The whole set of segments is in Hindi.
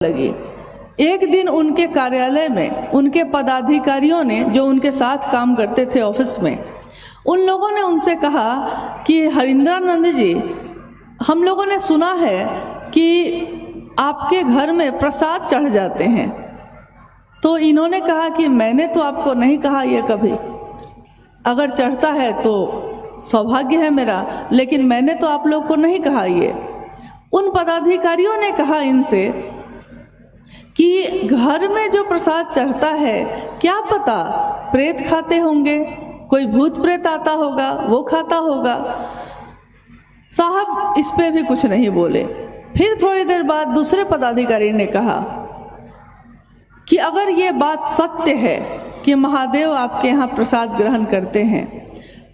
लगी। एक दिन उनके कार्यालय में उनके पदाधिकारियों ने, जो उनके साथ काम करते थे ऑफिस में, उन लोगों ने उनसे कहा कि हरिंद्रानंद जी, हम लोगों ने सुना है कि आपके घर में प्रसाद चढ़ जाते हैं। तो इन्होंने कहा कि मैंने तो आपको नहीं कहा ये कभी, अगर चढ़ता है तो सौभाग्य है मेरा, लेकिन मैंने तो आप लोग को नहीं कहा ये। उन पदाधिकारियों ने कहा इनसे कि घर में जो प्रसाद चढ़ता है, क्या पता प्रेत खाते होंगे, कोई भूत प्रेत आता होगा, वो खाता होगा। साहब इस पे भी कुछ नहीं बोले। फिर थोड़ी देर बाद दूसरे पदाधिकारी ने कहा कि अगर ये बात सत्य है कि महादेव आपके यहाँ प्रसाद ग्रहण करते हैं,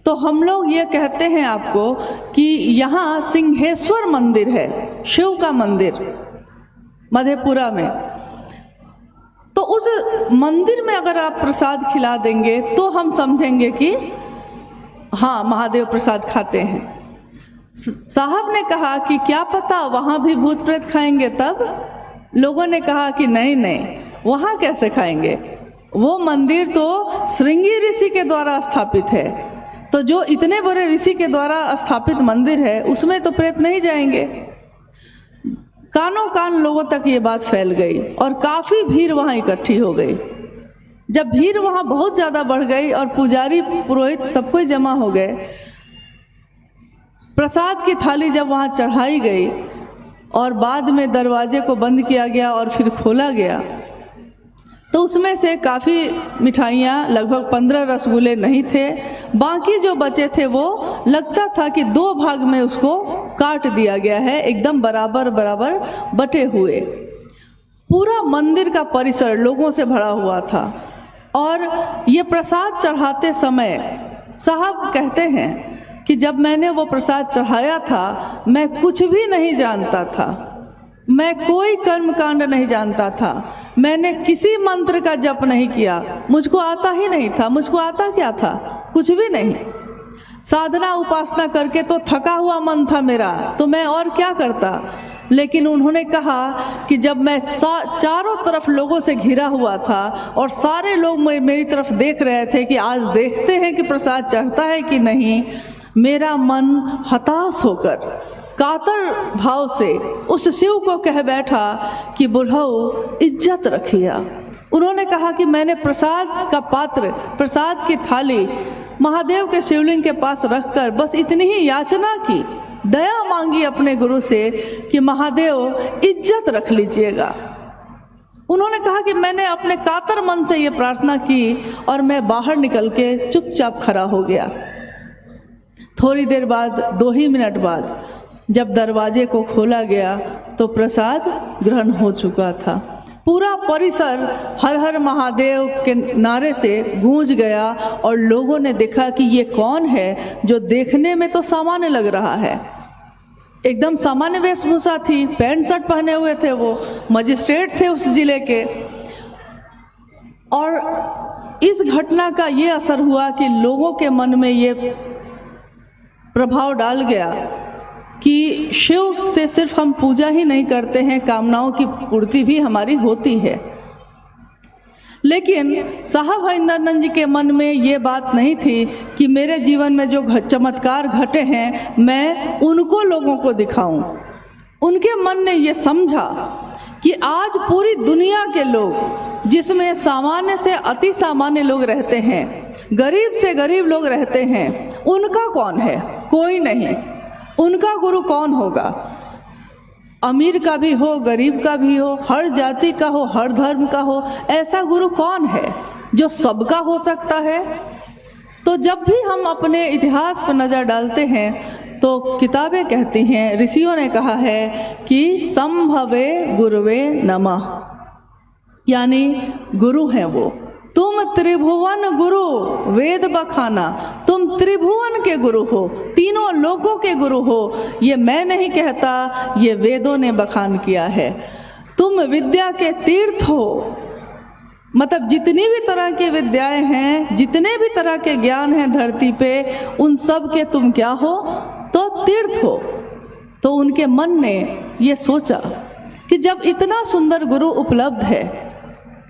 तो हम लोग ये कहते हैं आपको कि यहाँ सिंहेश्वर मंदिर है, शिव का मंदिर मधेपुरा में। तो उस मंदिर में अगर आप प्रसाद खिला देंगे तो हम समझेंगे कि हाँ, महादेव प्रसाद खाते हैं। साहब ने कहा कि क्या पता वहाँ भी भूत प्रेत खाएंगे तब। लोगों ने कहा कि नहीं नहीं, वहाँ कैसे खाएंगे, वो मंदिर तो श्रृंगी ऋषि के द्वारा स्थापित है, तो जो इतने बड़े ऋषि के द्वारा स्थापित मंदिर है उसमें तो प्रेत नहीं जाएंगे। कानों कान लोगों तक ये बात फैल गई और काफ़ी भीड़ वहाँ इकट्ठी हो गई। जब भीड़ वहाँ बहुत ज़्यादा बढ़ गई और पुजारी पुरोहित सब कोई जमा हो गए, प्रसाद की थाली जब वहाँ चढ़ाई गई और बाद में दरवाजे को बंद किया गया और फिर खोला गया, तो उसमें से काफ़ी मिठाइयाँ, लगभग 15 रसगुल्ले नहीं थे, बाकी जो बचे थे वो लगता था कि 2 भाग में उसको काट दिया गया है, एकदम बराबर बराबर बटे हुए। पूरा मंदिर का परिसर लोगों से भरा हुआ था। और ये प्रसाद चढ़ाते समय साहब कहते हैं कि जब मैंने वो प्रसाद चढ़ाया था, मैं कुछ भी नहीं जानता था, मैं कोई कर्मकांड नहीं जानता था, मैंने किसी मंत्र का जप नहीं किया, मुझको आता ही नहीं था। मुझको आता क्या था, कुछ भी नहीं। साधना उपासना करके तो थका हुआ मन था मेरा, तो मैं और क्या करता। लेकिन उन्होंने कहा कि जब मैं चारों तरफ लोगों से घिरा हुआ था और सारे लोग मेरी तरफ देख रहे थे कि आज देखते हैं कि प्रसाद चढ़ता है कि नहीं, मेरा मन हताश होकर कातर भाव से उस शिव को कह बैठा कि बुढ़ऊ इज्जत रखिया। उन्होंने कहा कि मैंने प्रसाद का पात्र, प्रसाद की थाली महादेव के शिवलिंग के पास रखकर बस इतनी ही याचना की, दया मांगी अपने गुरु से कि महादेव इज्जत रख लीजिएगा। उन्होंने कहा कि मैंने अपने कातर मन से ये प्रार्थना की और मैं बाहर निकल के चुपचाप खड़ा हो गया। थोड़ी देर बाद, 2 ही मिनट बाद जब दरवाजे को खोला गया तो प्रसाद ग्रहण हो चुका था। पूरा परिसर हर हर महादेव के नारे से गूंज गया और लोगों ने देखा कि ये कौन है जो देखने में तो सामान्य लग रहा है, एकदम सामान्य वेशभूषा थी, पैंट शर्ट पहने हुए थे, वो मजिस्ट्रेट थे उस जिले के। और इस घटना का ये असर हुआ कि लोगों के मन में ये प्रभाव डाल गया कि शिव से सिर्फ हम पूजा ही नहीं करते हैं, कामनाओं की पूर्ति भी हमारी होती है। लेकिन साहब हरिंद्रानंद जी के मन में ये बात नहीं थी कि मेरे जीवन में जो चमत्कार घटे हैं मैं उनको लोगों को दिखाऊं। उनके मन ने ये समझा कि आज पूरी दुनिया के लोग, जिसमें सामान्य से अति सामान्य लोग रहते हैं, गरीब से गरीब लोग रहते हैं, उनका कौन है, कोई नहीं। उनका गुरु कौन होगा, अमीर का भी हो, गरीब का भी हो, हर जाति का हो, हर धर्म का हो, ऐसा गुरु कौन है जो सबका हो सकता है। तो जब भी हम अपने इतिहास पर नज़र डालते हैं तो किताबें कहती हैं, ऋषियों ने कहा है कि संभवे गुरुवे नमः, यानी गुरु हैं वो। तुम त्रिभुवन गुरु वेद बखाना, तुम त्रिभुवन के गुरु हो, तीनों लोगों के गुरु हो, ये मैं नहीं कहता, ये वेदों ने बखान किया है। तुम विद्या के तीर्थ हो, मतलब जितनी भी तरह की विद्याएं हैं, जितने भी तरह के ज्ञान हैं धरती पे, उन सब के तुम क्या हो, तो तीर्थ हो। तो उनके मन ने ये सोचा कि जब इतना सुंदर गुरु उपलब्ध है,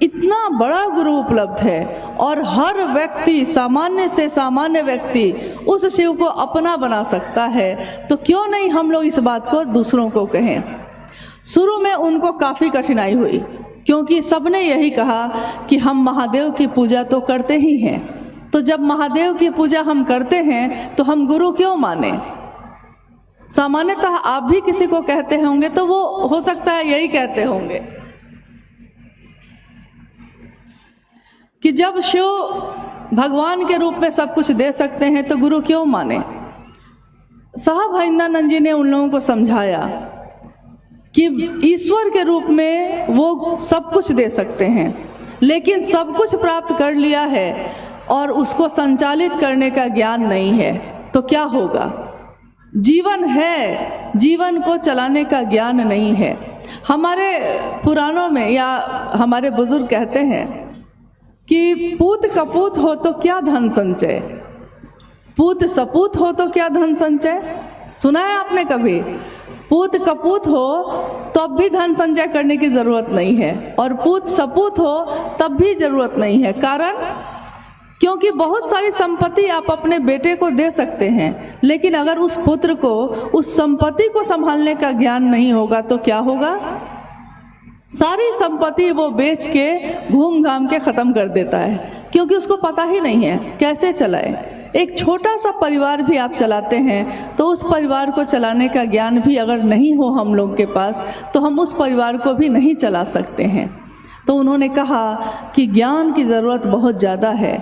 इतना बड़ा गुरु उपलब्ध है, और हर व्यक्ति, सामान्य से सामान्य व्यक्ति उस शिव को अपना बना सकता है, तो क्यों नहीं हम लोग इस बात को दूसरों को कहें। शुरू में उनको काफ़ी कठिनाई हुई, क्योंकि सबने यही कहा कि हम महादेव की पूजा तो करते ही हैं, तो जब महादेव की पूजा हम करते हैं तो हम गुरु क्यों माने। सामान्यतः आप भी किसी को कहते होंगे तो वो हो सकता है यही कहते होंगे कि जब शिव भगवान के रूप में सब कुछ दे सकते हैं तो गुरु क्यों माने। साहब हरिंद्रानंद जी ने उन लोगों को समझाया कि ईश्वर के रूप में वो सब कुछ दे सकते हैं, लेकिन सब कुछ प्राप्त कर लिया है और उसको संचालित करने का ज्ञान नहीं है तो क्या होगा। जीवन है, जीवन को चलाने का ज्ञान नहीं है। हमारे पुराणों में या हमारे बुजुर्ग कहते हैं कि पूत कपूत हो तो क्या धन संचय, पूत सपूत हो तो क्या धन संचय। सुना है आपने कभी? पूत कपूत हो तब भी धन संचय करने की ज़रूरत नहीं है, और पूत सपूत हो तब भी ज़रूरत नहीं है। कारण, क्योंकि बहुत सारी संपत्ति आप अपने बेटे को दे सकते हैं, लेकिन अगर उस पुत्र को उस संपत्ति को संभालने का ज्ञान नहीं होगा तो क्या होगा। सारी संपत्ति वो बेच के घूम घाम के ख़त्म कर देता है, क्योंकि उसको पता ही नहीं है कैसे चलाए। एक छोटा सा परिवार भी आप चलाते हैं तो उस परिवार को चलाने का ज्ञान भी अगर नहीं हो हम लोग के पास तो हम उस परिवार को भी नहीं चला सकते हैं। तो उन्होंने कहा कि ज्ञान की ज़रूरत बहुत ज़्यादा है।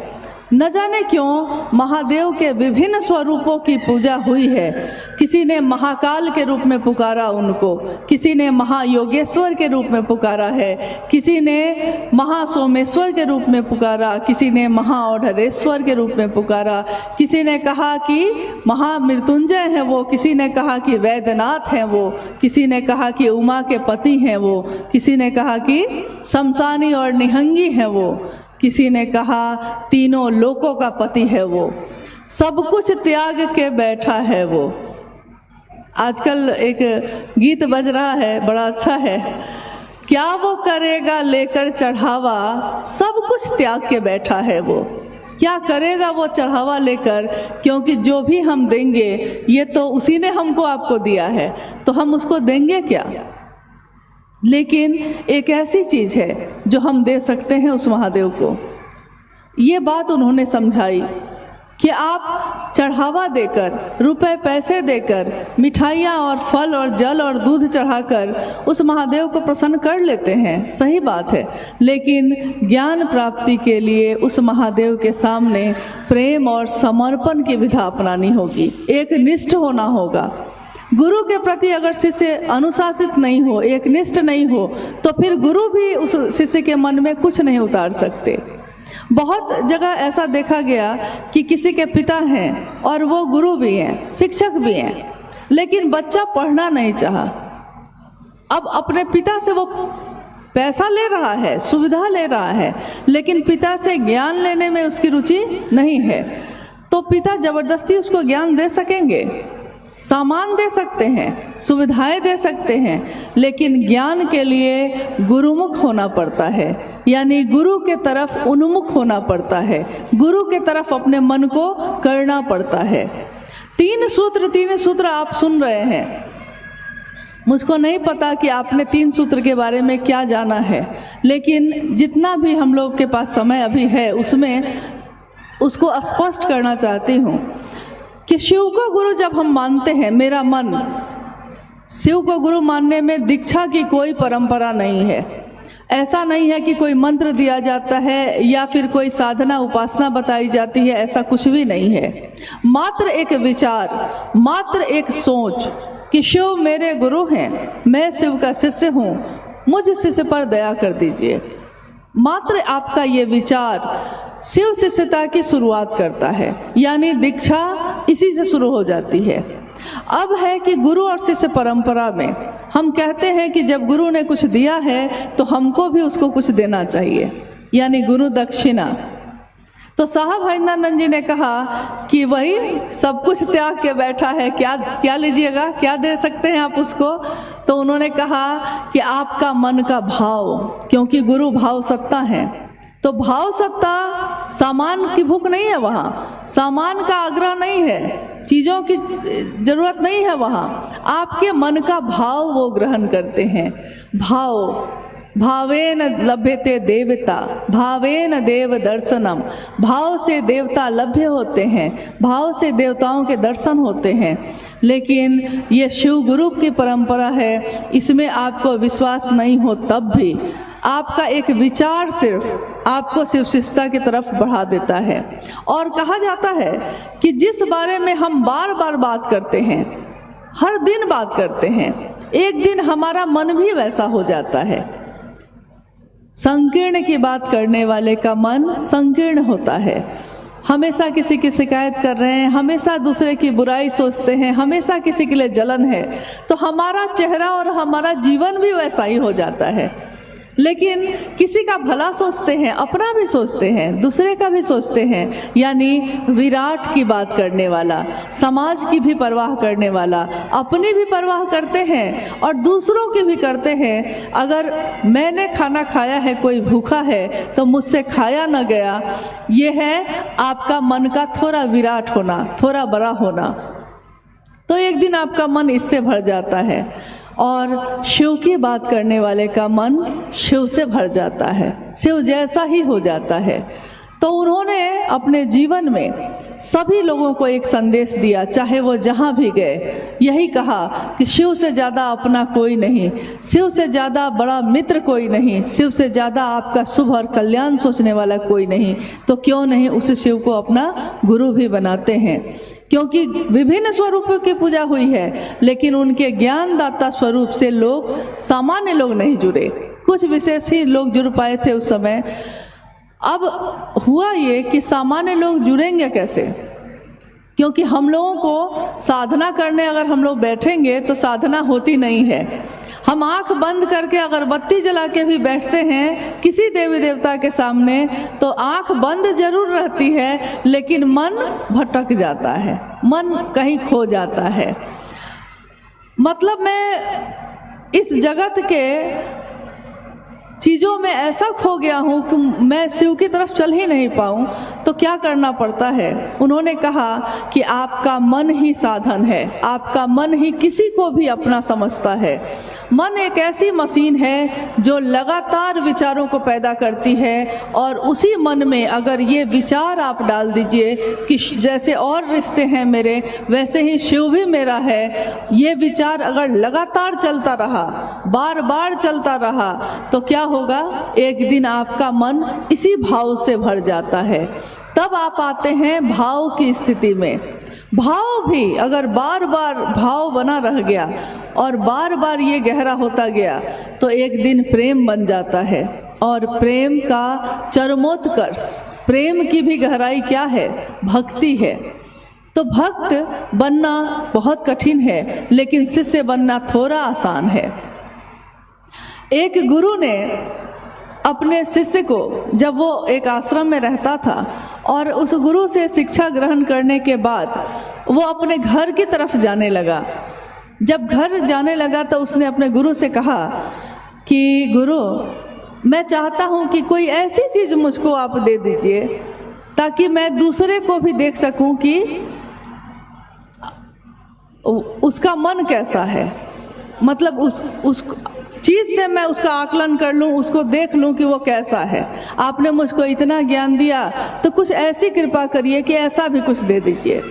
न जाने क्यों महादेव के विभिन्न स्वरूपों की पूजा हुई है। किसी ने महाकाल के रूप में पुकारा उनको, किसी ने महायोगेश्वर के रूप में पुकारा है, किसी ने महासोमेश्वर के रूप में पुकारा, किसी ने महाओढ़रेश्वर के रूप में पुकारा, किसी ने कहा कि महामृत्युंजय हैं वो, किसी ने कहा कि वैद्यनाथ हैं वो, किसी ने कहा कि उमा के पति हैं वो, किसी ने कहा कि शमशानी और निहंगी हैं वो, किसी ने कहा तीनों लोकों का पति है वो, सब कुछ त्याग के बैठा है वो। आजकल एक गीत बज रहा है, बड़ा अच्छा है, क्या वो करेगा लेकर चढ़ावा, सब कुछ त्याग के बैठा है वो। क्या करेगा वो चढ़ावा लेकर, क्योंकि जो भी हम देंगे ये तो उसी ने हमको आपको दिया है, तो हम उसको देंगे क्या। लेकिन एक ऐसी चीज़ है जो हम दे सकते हैं उस महादेव को। ये बात उन्होंने समझाई कि आप चढ़ावा देकर, रुपए पैसे देकर, मिठाइयाँ और फल और जल और दूध चढ़ाकर उस महादेव को प्रसन्न कर लेते हैं, सही बात है, लेकिन ज्ञान प्राप्ति के लिए उस महादेव के सामने प्रेम और समर्पण की विधा अपनानी होगी, एक निष्ठ होना होगा। गुरु के प्रति अगर शिष्य अनुशासित नहीं हो, एक निष्ठ नहीं हो, तो फिर गुरु भी उस शिष्य के मन में कुछ नहीं उतार सकते। बहुत जगह ऐसा देखा गया कि किसी के पिता हैं और वो गुरु भी हैं, शिक्षक भी हैं, लेकिन बच्चा पढ़ना नहीं चाहा। अब अपने पिता से वो पैसा ले रहा है, सुविधा ले रहा है, लेकिन पिता से ज्ञान लेने में उसकी रुचि नहीं है, तो पिता जबरदस्ती उसको ज्ञान दे सकेंगे? सामान दे सकते हैं, सुविधाएं दे सकते हैं, लेकिन ज्ञान के लिए गुरुमुख होना पड़ता है, यानी गुरु के तरफ उन्मुख होना पड़ता है, गुरु के तरफ अपने मन को करना पड़ता है। तीन सूत्र आप सुन रहे हैं। मुझको नहीं पता कि आपने तीन सूत्र के बारे में क्या जाना है, लेकिन जितना भी हम लोग के पास समय अभी है उसमें उसको स्पष्ट करना चाहती हूँ कि शिव को गुरु जब हम मानते हैं, मेरा मन, शिव को गुरु मानने में दीक्षा की कोई परंपरा नहीं है। ऐसा नहीं है कि कोई मंत्र दिया जाता है या फिर कोई साधना उपासना बताई जाती है, ऐसा कुछ भी नहीं है। मात्र एक विचार, मात्र एक सोच कि शिव मेरे गुरु हैं, मैं शिव का शिष्य हूँ, मुझ शिष्य पर दया कर दीजिए। मात्र आपका ये विचार शिव शिष्यता की शुरुआत करता है, यानी दीक्षा इसी से शुरू हो जाती है। अब है कि गुरु और शिष्य परंपरा में हम कहते हैं कि जब गुरु ने कुछ दिया है तो हमको भी उसको कुछ देना चाहिए, यानी गुरु दक्षिणा। तो साहब हरिंदरानंद जी ने कहा कि वही सब कुछ त्याग के बैठा है, क्या क्या लीजिएगा, क्या दे सकते हैं आप उसको। तो उन्होंने कहा कि आपका मन का भाव, क्योंकि गुरु भाव सत्ता है। तो भाव सत्ता, सामान की भूख नहीं है वहाँ, सामान का आग्रह नहीं है, चीज़ों की ज़रूरत नहीं है वहाँ, आपके मन का भाव वो ग्रहण करते हैं। भाव, भावेन लभ्यते देवता, भावेन देव दर्शनम, भाव से देवता लभ्य होते हैं, भाव से देवताओं के दर्शन होते हैं। लेकिन ये शिव गुरु की परंपरा है, इसमें आपको विश्वास नहीं हो तब भी आपका एक विचार सिर्फ आपको शिव शिष्टता की तरफ बढ़ा देता है। और कहा जाता है कि जिस बारे में हम बार बार बात करते हैं, हर दिन बात करते हैं, एक दिन हमारा मन भी वैसा हो जाता है। संकीर्ण की बात करने वाले का मन संकीर्ण होता है। हमेशा किसी की शिकायत कर रहे हैं, हमेशा दूसरे की बुराई सोचते हैं, हमेशा किसी के लिए जलन है, तो हमारा चेहरा और हमारा जीवन भी वैसा ही हो जाता है। लेकिन किसी का भला सोचते हैं, अपना भी सोचते हैं, दूसरे का भी सोचते हैं, यानी विराट की बात करने वाला, समाज की भी परवाह करने वाला, अपनी भी परवाह करते हैं और दूसरों की भी करते हैं। अगर मैंने खाना खाया है, कोई भूखा है, तो मुझसे खाया न गया, ये है आपका मन का थोड़ा विराट होना, थोड़ा बड़ा होना। तो एक दिन आपका मन इससे भर जाता है और शिव की बात करने वाले का मन शिव से भर जाता है, शिव जैसा ही हो जाता है। तो उन्होंने अपने जीवन में सभी लोगों को एक संदेश दिया, चाहे वो जहाँ भी गए, यही कहा कि शिव से ज़्यादा अपना कोई नहीं, शिव से ज़्यादा बड़ा मित्र कोई नहीं, शिव से ज़्यादा आपका शुभ और कल्याण सोचने वाला कोई नहीं। तो क्यों नहीं उस शिव को अपना गुरु भी बनाते हैं, क्योंकि विभिन्न स्वरूपों की पूजा हुई है, लेकिन उनके ज्ञानदाता स्वरूप से लोग, सामान्य लोग नहीं जुड़े, कुछ विशेष ही लोग जुड़ पाए थे उस समय। अब हुआ ये कि सामान्य लोग जुड़ेंगे कैसे, क्योंकि हम लोगों को साधना करने अगर हम लोग बैठेंगे तो साधना होती नहीं है। हम आंख बंद करके अगरबत्ती जला के भी बैठते हैं किसी देवी देवता के सामने, तो आंख बंद जरूर रहती है, लेकिन मन भटक जाता है, मन कहीं खो जाता है। मतलब मैं इस जगत के चीज़ों में ऐसा खो गया हूँ कि मैं शिव की तरफ चल ही नहीं पाऊँ। तो क्या करना पड़ता है? उन्होंने कहा कि आपका मन ही साधन है, आपका मन ही किसी को भी अपना समझता है। मन एक ऐसी मशीन है जो लगातार विचारों को पैदा करती है, और उसी मन में अगर ये विचार आप डाल दीजिए कि जैसे और रिश्ते हैं मेरे, वैसे ही शिव भी मेरा है, ये विचार अगर लगातार चलता रहा, बार बार चलता रहा, तो क्या होगा? एक दिन आपका मन इसी भाव से भर जाता है। तब आप आते हैं भाव की स्थिति में। भाव भी अगर बार बार भाव बना रह गया और बार बार ये गहरा होता गया, तो एक दिन प्रेम बन जाता है। और प्रेम का चरमोत्कर्ष, प्रेम की भी गहराई क्या है? भक्ति है। तो भक्त बनना बहुत कठिन है, लेकिन शिष्य बनना थोड़ा आसान है। एक गुरु ने अपने शिष्य को, जब वो एक आश्रम में रहता था और उस गुरु से शिक्षा ग्रहण करने के बाद वो अपने घर की तरफ जाने लगा। जब घर जाने लगा तो उसने अपने गुरु से कहा कि गुरु, मैं चाहता हूँ कि कोई ऐसी चीज़ मुझको आप दे दीजिए ताकि मैं दूसरे को भी देख सकूँ कि उसका मन कैसा है, मतलब उस चीज़ से मैं उसका आकलन कर लूँ, उसको देख लूँ कि वो कैसा है। आपने मुझको इतना ज्ञान दिया, तो कुछ ऐसी कृपा करिए कि ऐसा भी कुछ दे दीजिए।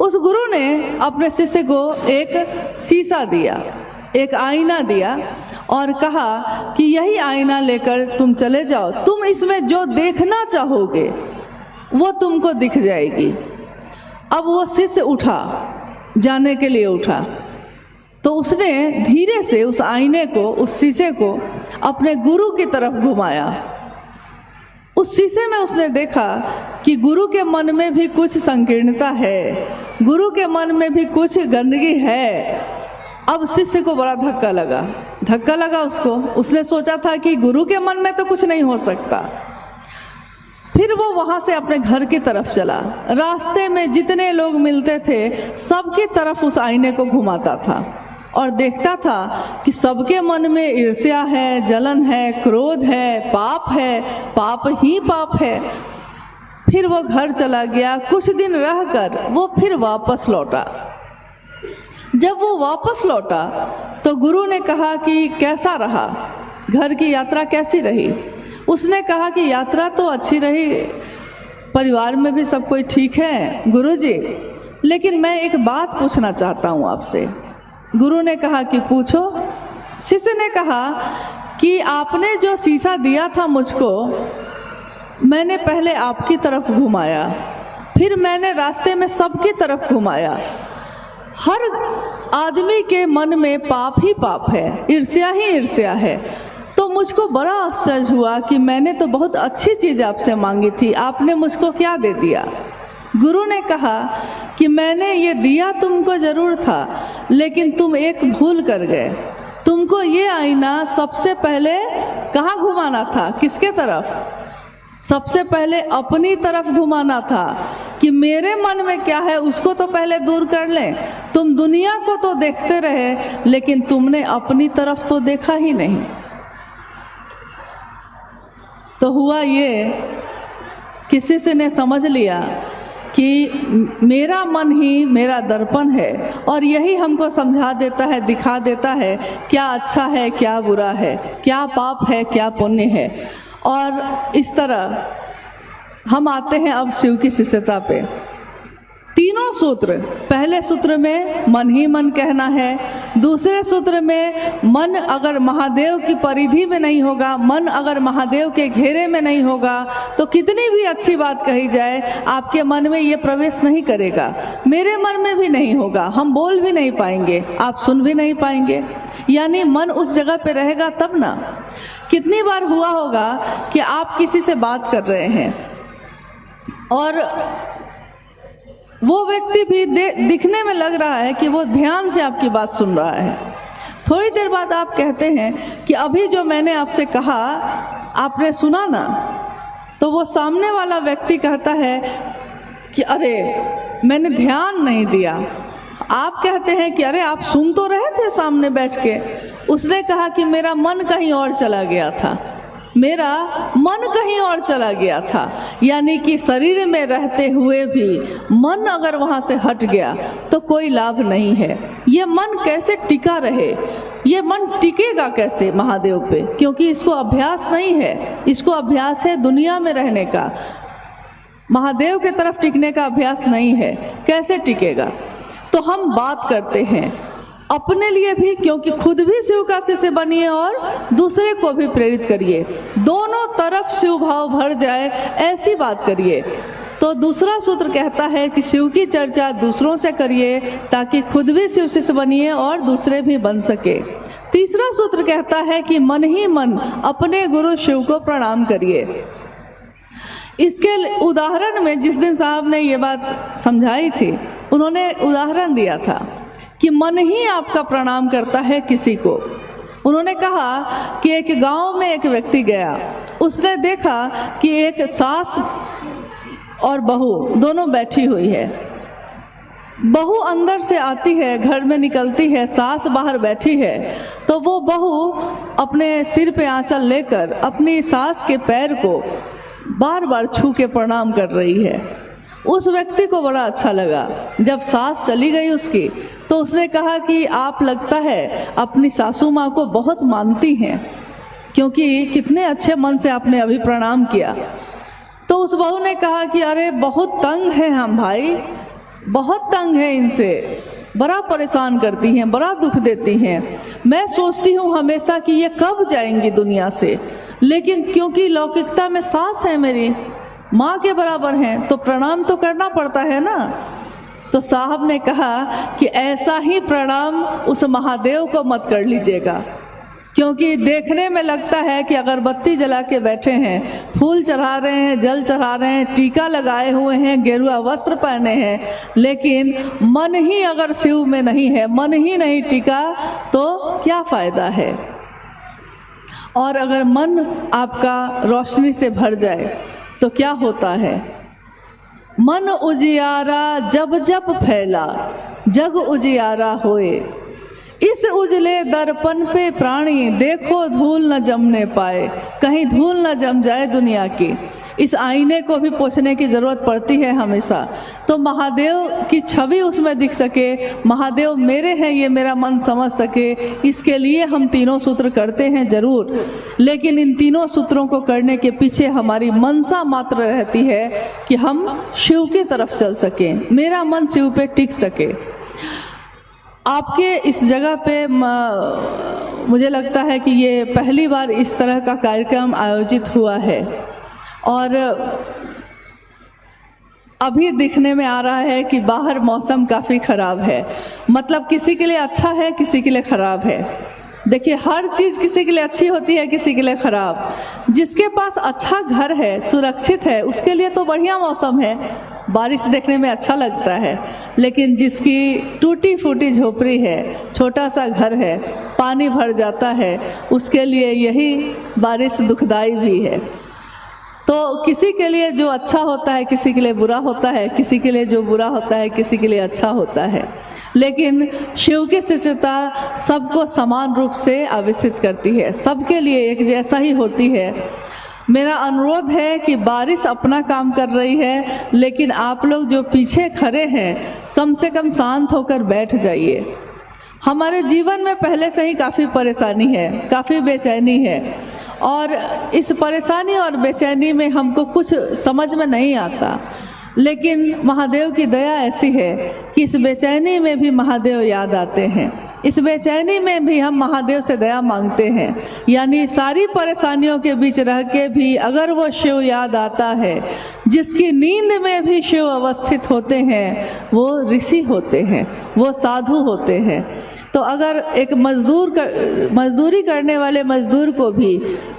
उस गुरु ने अपने शिष्य को एक शीशा दिया, एक आईना दिया और कहा कि यही आईना लेकर तुम चले जाओ, तुम इसमें जो देखना चाहोगे वो तुमको दिख जाएगी। अब वो शिष्य उठा, जाने के लिए उठा, तो उसने धीरे से उस आईने को, उस शीशे को अपने गुरु की तरफ घुमाया। उस शीशे में उसने देखा कि गुरु के मन में भी कुछ संकीर्णता है, गुरु के मन में भी कुछ गंदगी है। अब शिष्य को बड़ा धक्का लगा उसको। उसने सोचा था कि गुरु के मन में तो कुछ नहीं हो सकता, फिर वो वहाँ से अपने घर की तरफ चला। रास्ते में जितने लोग मिलते थे सबकी तरफ उस आईने को घुमाता था और देखता था कि सबके मन में ईर्ष्या है, जलन है, क्रोध है, पाप ही पाप है। फिर वो घर चला गया। कुछ दिन रहकर वो फिर वापस लौटा। जब वो वापस लौटा तो गुरु ने कहा कि कैसा रहा, घर की यात्रा कैसी रही? उसने कहा कि यात्रा तो अच्छी रही, परिवार में भी सब कोई ठीक है गुरुजी, लेकिन मैं एक बात पूछना चाहता हूँ आपसे। गुरु ने कहा कि पूछो। शिष्य ने कहा कि आपने जो शीशा दिया था मुझको, मैंने पहले आपकी तरफ घुमाया, फिर मैंने रास्ते में सबकी तरफ घुमाया। हर आदमी के मन में पाप ही पाप है, ईर्ष्या ही ईर्ष्या है। तो मुझको बड़ा आश्चर्य हुआ कि मैंने तो बहुत अच्छी चीज़ आपसे मांगी थी, आपने मुझको क्या दे दिया? गुरु ने कहा कि मैंने ये दिया तुमको ज़रूर था, लेकिन तुम एक भूल कर गए। तुमको ये आईना सबसे पहले कहाँ घुमाना था, किसके तरफ? सबसे पहले अपनी तरफ घुमाना था कि मेरे मन में क्या है उसको तो पहले दूर कर लें। तुम दुनिया को तो देखते रहे, लेकिन तुमने अपनी तरफ तो देखा ही नहीं। तो हुआ ये कि शिष्य ने समझ लिया कि मेरा मन ही मेरा दर्पण है और यही हमको समझा देता है, दिखा देता है क्या अच्छा है, क्या बुरा है, क्या पाप है, क्या पुण्य है। और इस तरह हम आते हैं अब शिव की शिष्यता पे। तीनों सूत्र, पहले सूत्र में मन ही मन कहना है, दूसरे सूत्र में मन अगर महादेव की परिधि में नहीं होगा, मन अगर महादेव के घेरे में नहीं होगा तो कितनी भी अच्छी बात कही जाए आपके मन में ये प्रवेश नहीं करेगा, मेरे मन में भी नहीं होगा, हम बोल भी नहीं पाएंगे, आप सुन भी नहीं पाएंगे। यानी मन उस जगह पे रहेगा तब ना। कितनी बार हुआ होगा कि आप किसी से बात कर रहे हैं और वो व्यक्ति भी दिखने में लग रहा है कि वो ध्यान से आपकी बात सुन रहा है। थोड़ी देर बाद आप कहते हैं कि अभी जो मैंने आपसे कहा आपने सुना ना? तो वो सामने वाला व्यक्ति कहता है कि अरे मैंने ध्यान नहीं दिया। आप कहते हैं कि अरे आप सुन तो रहे थे सामने बैठ के। उसने कहा कि मेरा मन कहीं और चला गया था, मेरा मन कहीं और चला गया था। यानी कि शरीर में रहते हुए भी मन अगर वहाँ से हट गया तो कोई लाभ नहीं है। ये मन कैसे टिका रहे? ये मन टिकेगा कैसे महादेव पे? क्योंकि इसको अभ्यास नहीं है, इसको अभ्यास है दुनिया में रहने का, महादेव के तरफ टिकने का अभ्यास नहीं है। कैसे टिकेगा? तो हम बात करते हैं अपने लिए भी, क्योंकि खुद भी शिव का शिष्य बनिए और दूसरे को भी प्रेरित करिए, दोनों तरफ शिव भाव भर जाए ऐसी बात करिए। तो दूसरा सूत्र कहता है कि शिव की चर्चा दूसरों से करिए ताकि खुद भी शिव शिष्य बनिए और दूसरे भी बन सके। तीसरा सूत्र कहता है कि मन ही मन अपने गुरु शिव को प्रणाम करिए। इसके उदाहरण में जिस दिन साहब ने ये बात समझाई थी, उन्होंने उदाहरण दिया था कि मन ही आपका प्रणाम करता है किसी को। उन्होंने कहा कि एक गांव में एक व्यक्ति गया, उसने देखा कि एक सास और बहू दोनों बैठी हुई है। बहू अंदर से आती है, घर में निकलती है, सास बाहर बैठी है। तो वो बहू अपने सिर पे आंचल लेकर अपनी सास के पैर को बार बार छू के प्रणाम कर रही है। उस व्यक्ति को बड़ा अच्छा लगा। जब सास चली गई उसकी, तो उसने कहा कि आप लगता है अपनी सासू माँ को बहुत मानती हैं, क्योंकि कितने अच्छे मन से आपने अभी प्रणाम किया। तो उस बहू ने कहा कि अरे बहुत तंग है हम भाई, बहुत तंग है इनसे, बड़ा परेशान करती हैं, बड़ा दुख देती हैं। मैं सोचती हूँ हमेशा कि ये कब जाएंगी दुनिया से, लेकिन क्योंकि लौकिकता में सास है मेरी, माँ के बराबर हैं, तो प्रणाम तो करना पड़ता है ना। तो साहब ने कहा कि ऐसा ही प्रणाम उस महादेव को मत कर लीजिएगा, क्योंकि देखने में लगता है कि अगरबत्ती जला के बैठे हैं, फूल चढ़ा रहे हैं, जल चढ़ा रहे हैं, टीका लगाए हुए हैं, गेरुआ वस्त्र पहने हैं, लेकिन मन ही अगर शिव में नहीं है, मन ही नहीं टिका तो क्या फ़ायदा है। और अगर मन आपका रोशनी से भर जाए तो क्या होता है? मन उजियारा जब जब फैला, जग उजियारा होए। इस उजले दर्पण पे प्राणी देखो धूल न जमने पाए, कहीं धूल न जम जाए दुनिया की। इस आईने को भी पोंछने की ज़रूरत पड़ती है हमेशा, तो महादेव की छवि उसमें दिख सके, महादेव मेरे हैं ये मेरा मन समझ सके। इसके लिए हम तीनों सूत्र करते हैं ज़रूर, लेकिन इन तीनों सूत्रों को करने के पीछे हमारी मनसा मात्र रहती है कि हम शिव की तरफ चल सकें, मेरा मन शिव पे टिक सके। आपके इस जगह पे मुझे लगता है कि ये पहली बार इस तरह का कार्यक्रम आयोजित हुआ है, और अभी दिखने में आ रहा है कि बाहर मौसम काफ़ी ख़राब है। मतलब किसी के लिए अच्छा है, किसी के लिए ख़राब है। देखिए, हर चीज़ किसी के लिए अच्छी होती है, किसी के लिए ख़राब। जिसके पास अच्छा घर है, सुरक्षित है, उसके लिए तो बढ़िया मौसम है, बारिश देखने में अच्छा लगता है। लेकिन जिसकी टूटी फूटी झोपड़ी है, छोटा सा घर है, पानी भर जाता है, उसके लिए यही बारिश दुखदाई भी है। तो किसी के लिए जो अच्छा होता है, किसी के लिए बुरा होता है, किसी के लिए जो बुरा होता है, किसी के लिए अच्छा होता है। लेकिन शिव की शिष्यता सबको समान रूप से आवेशित करती है, सबके लिए एक जैसा ही होती है। मेरा अनुरोध है कि बारिश अपना काम कर रही है, लेकिन आप लोग जो पीछे खड़े हैं, कम से कम शांत होकर बैठ जाइए। हमारे जीवन में पहले से ही काफ़ी परेशानी है, काफ़ी बेचैनी है, और इस परेशानी और बेचैनी में हमको कुछ समझ में नहीं आता। लेकिन महादेव की दया ऐसी है कि इस बेचैनी में भी महादेव याद आते हैं, इस बेचैनी में भी हम महादेव से दया मांगते हैं। यानी सारी परेशानियों के बीच रह के भी अगर वो शिव याद आता है, जिसकी नींद में भी शिव अवस्थित होते हैं, वो ऋषि होते हैं, वो साधु होते हैं। तो अगर एक मजदूरी करने वाले मजदूर को भी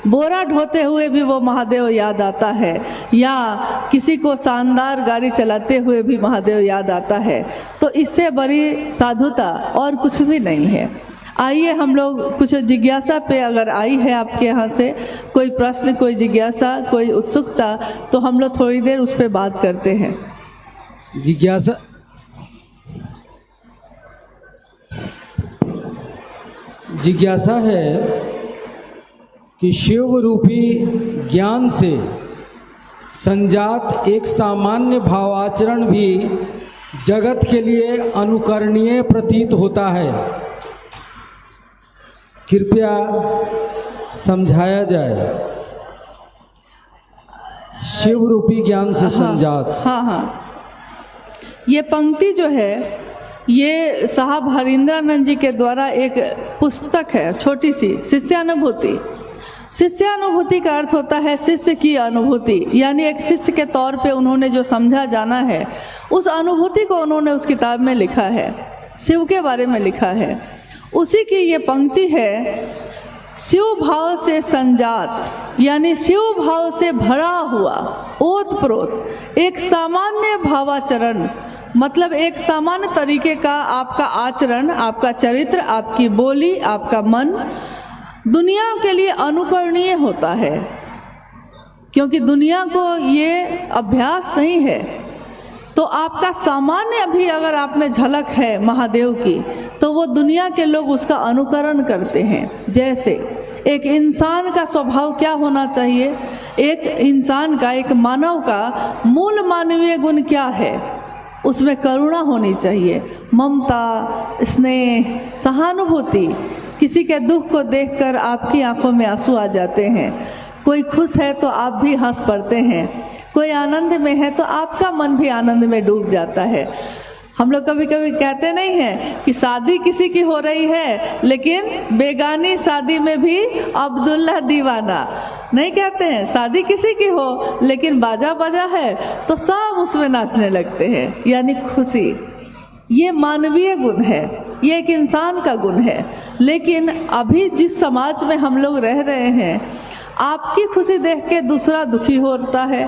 बोरा ढोते हुए भी वो महादेव याद आता है, या किसी को शानदार गाड़ी चलाते हुए भी महादेव याद आता है, तो इससे बड़ी साधुता और कुछ भी नहीं है। आइए हम लोग कुछ जिज्ञासा पे, अगर आई है आपके यहाँ से कोई प्रश्न, कोई जिज्ञासा, कोई उत्सुकता, तो हम लोग थोड़ी देर उस पर बात करते हैं। जिज्ञासा है कि शिव रूपी ज्ञान से संजात एक सामान्य भावाचरण भी जगत के लिए अनुकरणीय प्रतीत होता है, कृपया समझाया जाए। शिव रूपी ज्ञान से संजात। हाँ, ये पंक्ति जो है, ये साहब हरिंद्रानंद जी के द्वारा एक पुस्तक है, छोटी सी, शिष्यानुभूति। शिष्यानुभूति का अर्थ होता है शिष्य की अनुभूति, यानी एक शिष्य के तौर पे उन्होंने जो समझा जाना है, उस अनुभूति को उन्होंने उस किताब में लिखा है, शिव के बारे में लिखा है। उसी की ये पंक्ति है, शिव भाव से संजात, यानी शिव भाव से भरा हुआ, ओत प्रोत एक सामान्य भावाचरण, मतलब एक सामान्य तरीके का आपका आचरण, आपका चरित्र, आपकी बोली, आपका मन दुनिया के लिए अनुकरणीय होता है, क्योंकि दुनिया को ये अभ्यास नहीं है। तो आपका सामान्य भी अगर आप में झलक है महादेव की, तो वो दुनिया के लोग उसका अनुकरण करते हैं। जैसे एक इंसान का स्वभाव क्या होना चाहिए, एक इंसान का, एक मानव का मूल मानवीय गुण क्या है, उसमें करुणा होनी चाहिए, ममता, स्नेह, सहानुभूति। किसी के दुख को देखकर आपकी आंखों में आंसू आ जाते हैं। कोई खुश है तो आप भी हंस पड़ते हैं, कोई आनंद में है तो आपका मन भी आनंद में डूब जाता है। हम लोग कभी कभी कहते नहीं हैं कि शादी किसी की हो रही है, लेकिन बेगानी शादी में भी अब्दुल्ला दीवाना, नहीं कहते हैं। शादी किसी की हो, लेकिन बाजा बजा है तो सब उसमें नाचने लगते हैं, यानी खुशी। ये मानवीय गुण है, ये एक इंसान का गुण है। लेकिन अभी जिस समाज में हम लोग रह रहे हैं, आपकी खुशी देख के दूसरा दुखी होता है,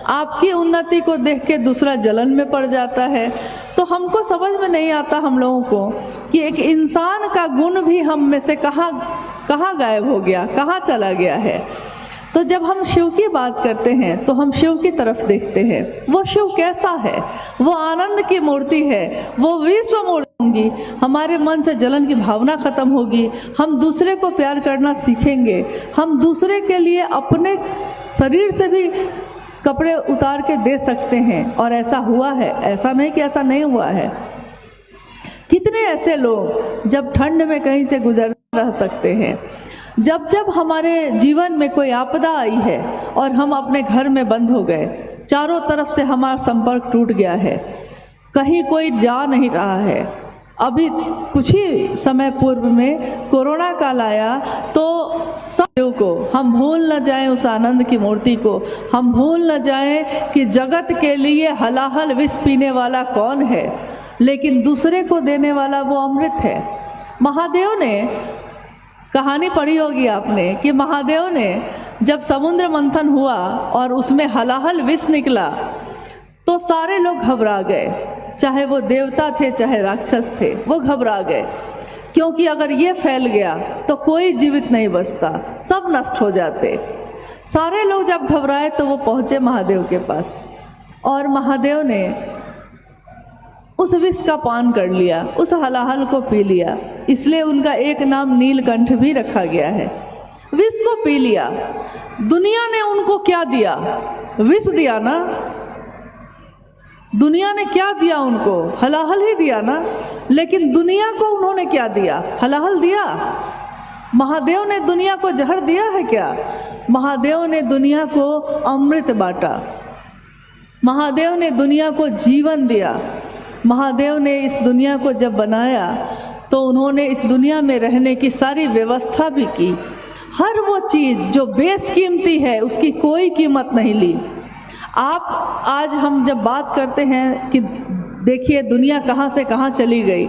आपकी उन्नति को देख के दूसरा जलन में पड़ जाता है। तो हमको समझ में नहीं आता हम लोगों को कि एक इंसान का गुण भी हम में से कहाँ गायब हो गया, कहाँ चला गया है। तो जब हम शिव की बात करते हैं तो हम शिव की तरफ देखते हैं। वो शिव कैसा है? वो आनंद की मूर्ति है, वो विश्व मूर्ति होंगी। हमारे मन से जलन की भावना खत्म होगी, हम दूसरे को प्यार करना सीखेंगे, हम दूसरे के लिए अपने शरीर से भी कपड़े उतार के दे सकते हैं। और ऐसा हुआ है, ऐसा नहीं कि ऐसा नहीं हुआ है। कितने ऐसे लोग जब ठंड में कहीं से गुजर रह सकते हैं, जब जब हमारे जीवन में कोई आपदा आई है और हम अपने घर में बंद हो गए, चारों तरफ से हमारा संपर्क टूट गया है, कहीं कोई जा नहीं रहा है। अभी कुछ ही समय पूर्व में कोरोना काल आया तो सब को हम भूल न जाएं, उस आनंद की मूर्ति को हम भूल न जाएं कि जगत के लिए हलाहल विष पीने वाला कौन है, लेकिन दूसरे को देने वाला वो अमृत है। महादेव ने, कहानी पढ़ी होगी आपने कि महादेव ने जब समुद्र मंथन हुआ और उसमें हलाहल विष निकला तो सारे लोग घबरा गए, चाहे वो देवता थे चाहे राक्षस थे, वो घबरा गए। क्योंकि अगर ये फैल गया तो कोई जीवित नहीं बचता, सब नष्ट हो जाते। सारे लोग जब घबराए तो वो पहुँचे महादेव के पास और महादेव ने उस विष का पान कर लिया, उस हलाहल को पी लिया। इसलिए उनका एक नाम नीलकंठ भी रखा गया है। विष को पी लिया। दुनिया ने उनको क्या दिया? विष दिया ना। दुनिया ने क्या दिया उनको? हलाहल ही दिया ना। लेकिन दुनिया को उन्होंने क्या दिया? हलाहल दिया। महादेव ने दुनिया को जहर दिया है क्या? महादेव ने दुनिया को अमृत बांटा। महादेव ने दुनिया को जीवन दिया। महादेव ने इस दुनिया को जब बनाया तो उन्होंने इस दुनिया में रहने की सारी व्यवस्था भी की। हर वो चीज़ जो बेशकीमती है उसकी कोई कीमत नहीं ली। आप आज हम जब बात करते हैं कि देखिए दुनिया कहाँ से कहाँ चली गई,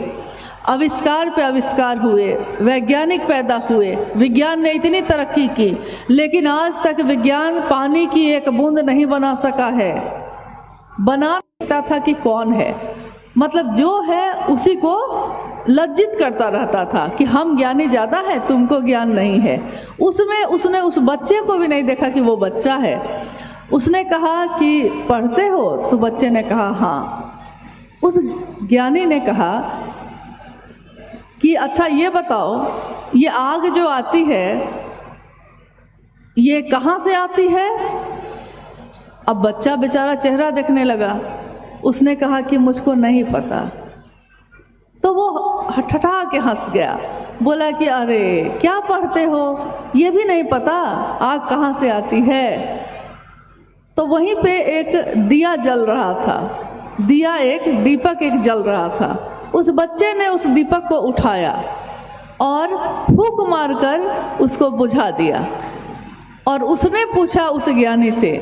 आविष्कार पे आविष्कार हुए, वैज्ञानिक पैदा हुए, विज्ञान ने इतनी तरक्की की, लेकिन आज तक विज्ञान पानी की एक बूंद नहीं बना सका है। बना सकता था कि कौन है, मतलब जो है उसी को लज्जित करता रहता था कि हम ज्ञानी ज़्यादा है, तुमको ज्ञान नहीं है। उसने उस बच्चे को भी नहीं देखा कि वो बच्चा है। उसने कहा कि पढ़ते हो? तो बच्चे ने कहा हाँ। उस ज्ञानी ने कहा कि अच्छा ये बताओ, ये आग जो आती है ये कहाँ से आती है? अब बच्चा बेचारा चेहरा देखने लगा। उसने कहा कि मुझको नहीं पता। तो वो हठठा के हंस गया, बोला कि अरे क्या पढ़ते हो, ये भी नहीं पता आग कहाँ से आती है? तो वहीं पे एक दिया जल रहा था, दीपक एक जल रहा था। उस बच्चे ने उस दीपक को उठाया और फूंक मारकर उसको बुझा दिया। और उसने पूछा उस ज्ञानी से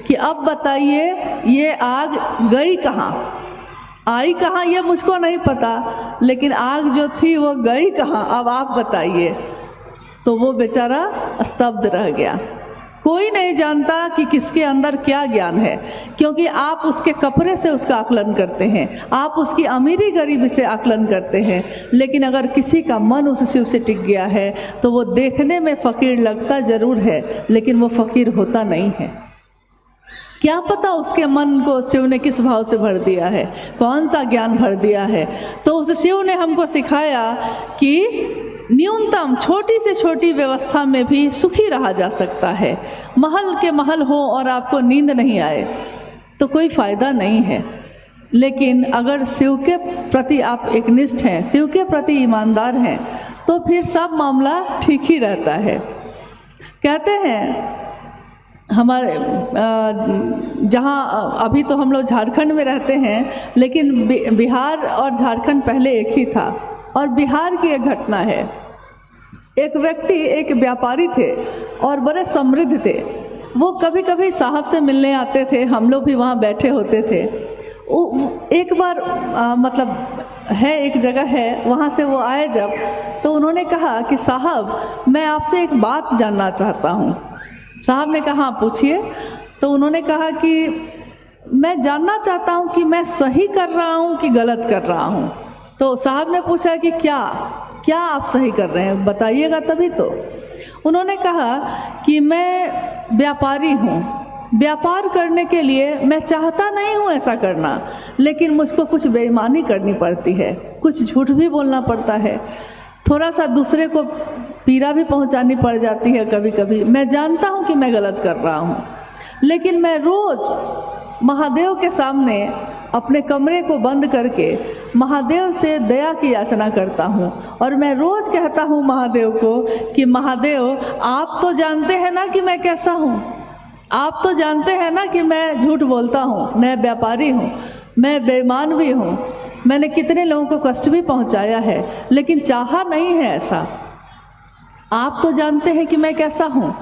कि अब बताइए ये आग गई कहाँ, आई कहाँ? ये मुझको नहीं पता, लेकिन आग जो थी वो गई कहाँ, अब आप बताइए। तो वो बेचारा स्तब्ध रह गया। कोई नहीं जानता कि किसके अंदर क्या ज्ञान है, क्योंकि आप उसके कपड़े से उसका आकलन करते हैं, आप उसकी अमीरी गरीबी से आकलन करते हैं। लेकिन अगर किसी का मन उस शिव से टिक गया है तो वो देखने में फ़कीर लगता ज़रूर है, लेकिन वो फ़कीर होता नहीं है। क्या पता उसके मन को शिव ने किस भाव से भर दिया है, कौन सा ज्ञान भर दिया है। तो उस शिव ने हमको सिखाया कि न्यूनतम छोटी से छोटी व्यवस्था में भी सुखी रहा जा सकता है। महल के महल हो और आपको नींद नहीं आए तो कोई फ़ायदा नहीं है। लेकिन अगर शिव के प्रति आप एकनिष्ठ हैं, शिव के प्रति ईमानदार हैं, तो फिर सब मामला ठीक ही रहता है। कहते हैं हमारे जहाँ अभी तो हम लोग झारखंड में रहते हैं, लेकिन बिहार और झारखंड पहले एक ही था। और बिहार की एक घटना है। एक व्यक्ति, एक व्यापारी थे और बड़े समृद्ध थे। वो कभी कभी साहब से मिलने आते थे, हम लोग भी वहाँ बैठे होते थे। एक बार मतलब है एक जगह है, वहाँ से वो आए जब, तो उन्होंने कहा कि साहब मैं आपसे एक बात जानना चाहता हूँ। साहब ने कहा पूछिए। तो उन्होंने कहा कि मैं जानना चाहता हूँ कि मैं सही कर रहा हूँ कि गलत कर रहा हूँ। तो साहब ने पूछा कि क्या आप सही कर रहे हैं, बताइएगा तभी तो। उन्होंने कहा कि मैं व्यापारी हूँ, व्यापार करने के लिए मैं चाहता नहीं हूँ ऐसा करना, लेकिन मुझको कुछ बेईमानी करनी पड़ती है, कुछ झूठ भी बोलना पड़ता है, थोड़ा सा दूसरे को पीड़ा भी पहुँचानी पड़ जाती है कभी कभी। मैं जानता हूँ कि मैं गलत कर रहा हूँ, लेकिन मैं रोज़ महादेव के सामने अपने कमरे को बंद करके महादेव से दया की याचना करता हूँ, और मैं रोज़ कहता हूँ महादेव को कि महादेव आप तो जानते हैं ना कि मैं कैसा हूँ, आप तो जानते हैं ना कि मैं झूठ बोलता हूँ, मैं व्यापारी हूँ, मैं बेईमान भी हूँ, मैंने कितने लोगों को कष्ट भी पहुँचाया है, लेकिन चाहा नहीं है ऐसा। आप तो जानते हैं कि मैं कैसा हूँ,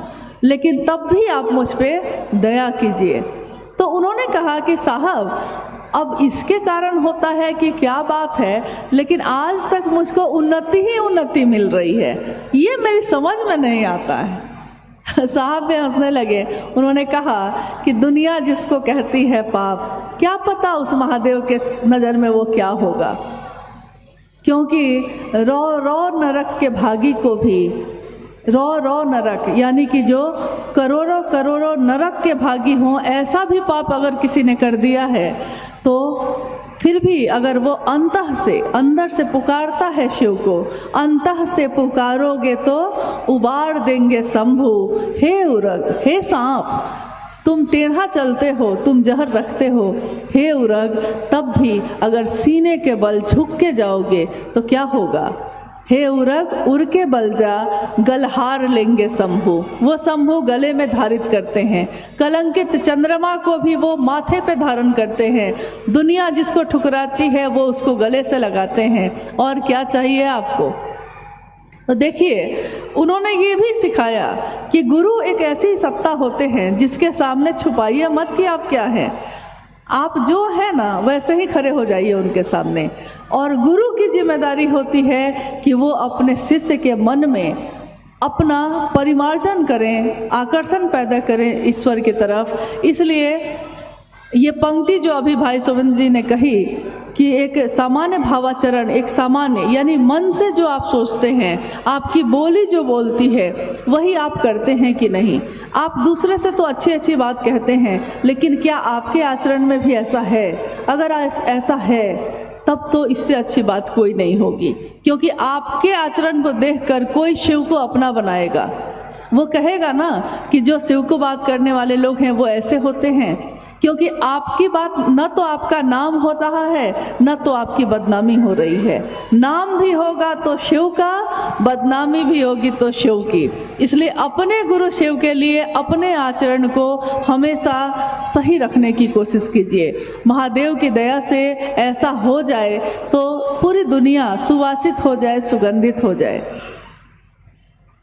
लेकिन तब भी आप मुझ पे दया कीजिए। तो उन्होंने कहा कि साहब अब इसके कारण होता है कि क्या बात है, लेकिन आज तक मुझको उन्नति ही उन्नति मिल रही है, ये मेरी समझ में नहीं आता है। साहब भी हंसने लगे। उन्होंने कहा कि दुनिया जिसको कहती है पाप, क्या पता उस महादेव के नज़र में वो क्या होगा, क्योंकि रौ रौ नरक के भागी को भी, रौ रौ नरक यानी कि जो करोड़ों करोड़ों नरक के भागी हों, ऐसा भी पाप अगर किसी ने कर दिया है तो फिर भी अगर वो अंतः से, अंदर से पुकारता है शिव को, अंतः से पुकारोगे तो उबार देंगे शंभु। हे उरग, हे सांप, तुम टेढ़ा चलते हो, तुम जहर रखते हो, हे उरग, तब भी अगर सीने के बल झुक के जाओगे तो क्या होगा। हे उरग, उर के बल जा, गलहार लेंगे शंभु। वो शंभु गले में धारित करते हैं, कलंकित चंद्रमा को भी वो माथे पे धारण करते हैं, दुनिया जिसको ठुकराती है वो उसको गले से लगाते हैं, और क्या चाहिए आपको। तो देखिए उन्होंने ये भी सिखाया कि गुरु एक ऐसी सत्ता होते हैं जिसके सामने छुपाइए मत कि आप क्या हैं, आप जो है ना वैसे ही खड़े हो जाइए उनके सामने। और गुरु की जिम्मेदारी होती है कि वो अपने शिष्य के मन में अपना परिमार्जन करें, आकर्षण पैदा करें ईश्वर की तरफ। इसलिए ये पंक्ति जो अभी भाई सोविंद जी ने कही कि एक सामान्य भावाचरण, एक सामान्य यानी मन से जो आप सोचते हैं, आपकी बोली जो बोलती है वही आप करते हैं कि नहीं। आप दूसरे से तो अच्छी अच्छी बात कहते हैं, लेकिन क्या आपके आचरण में भी ऐसा है। अगर ऐसा है तब तो इससे अच्छी बात कोई नहीं होगी, क्योंकि आपके आचरण को देखकर कोई शिव को अपना बनाएगा। वो कहेगा ना कि जो शिव को बात करने वाले लोग हैं वो ऐसे होते हैं, क्योंकि आपकी बात न तो आपका नाम हो रहा है, न तो आपकी बदनामी हो रही है। नाम भी होगा तो शिव का, बदनामी भी होगी तो शिव की। इसलिए अपने गुरु शिव के लिए अपने आचरण को हमेशा सही रखने की कोशिश कीजिए। महादेव की दया से ऐसा हो जाए तो पूरी दुनिया सुवासित हो जाए, सुगंधित हो जाए।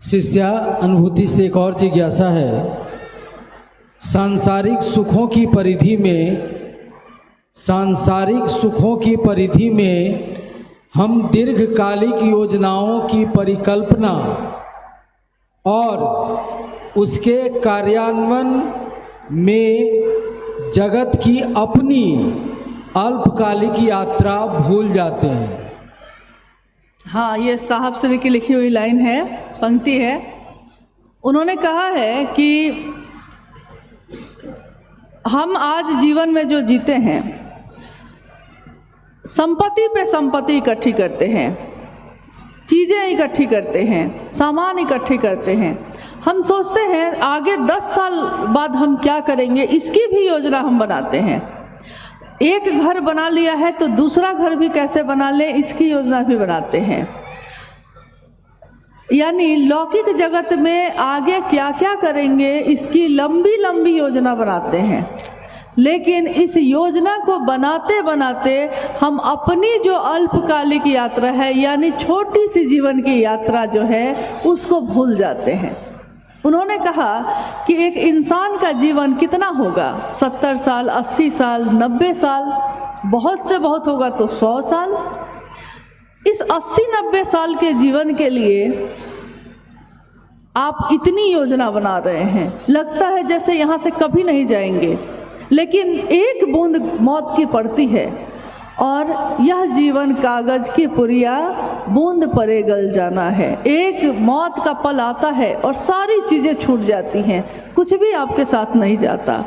शिष्या अनुभूति से एक और जिज्ञासा है। सांसारिक सुखों की परिधि में हम दीर्घकालिक योजनाओं की परिकल्पना और उसके कार्यान्वयन में जगत की अपनी अल्पकालिक यात्रा भूल जाते हैं। हाँ, ये साहब श्री की लिखी हुई लाइन है, पंक्ति है। उन्होंने कहा है कि हम आज जीवन में जो जीते हैं, संपत्ति पे संपत्ति इकट्ठी करते हैं, चीज़ें इकट्ठी करते हैं, सामान इकट्ठी करते हैं। हम सोचते हैं आगे 10 साल बाद हम क्या करेंगे, इसकी भी योजना हम बनाते हैं। एक घर बना लिया है तो दूसरा घर भी कैसे बना ले, इसकी योजना भी बनाते हैं। यानी लौकिक जगत में आगे क्या क्या करेंगे इसकी लंबी लंबी योजना बनाते हैं, लेकिन इस योजना को बनाते बनाते हम अपनी जो अल्पकालिक यात्रा है, यानी छोटी सी जीवन की यात्रा जो है, उसको भूल जाते हैं। उन्होंने कहा कि एक इंसान का जीवन कितना होगा, 70 साल, 80 साल, 90 साल, बहुत से बहुत होगा तो 100 साल। इस 80-90 साल के जीवन के लिए आप इतनी योजना बना रहे हैं, लगता है जैसे यहाँ से कभी नहीं जाएंगे, लेकिन एक बूंद मौत की पड़ती है और यह जीवन कागज की पुरिया बूंद परे गल जाना है। एक मौत का पल आता है और सारी चीज़ें छूट जाती हैं, कुछ भी आपके साथ नहीं जाता।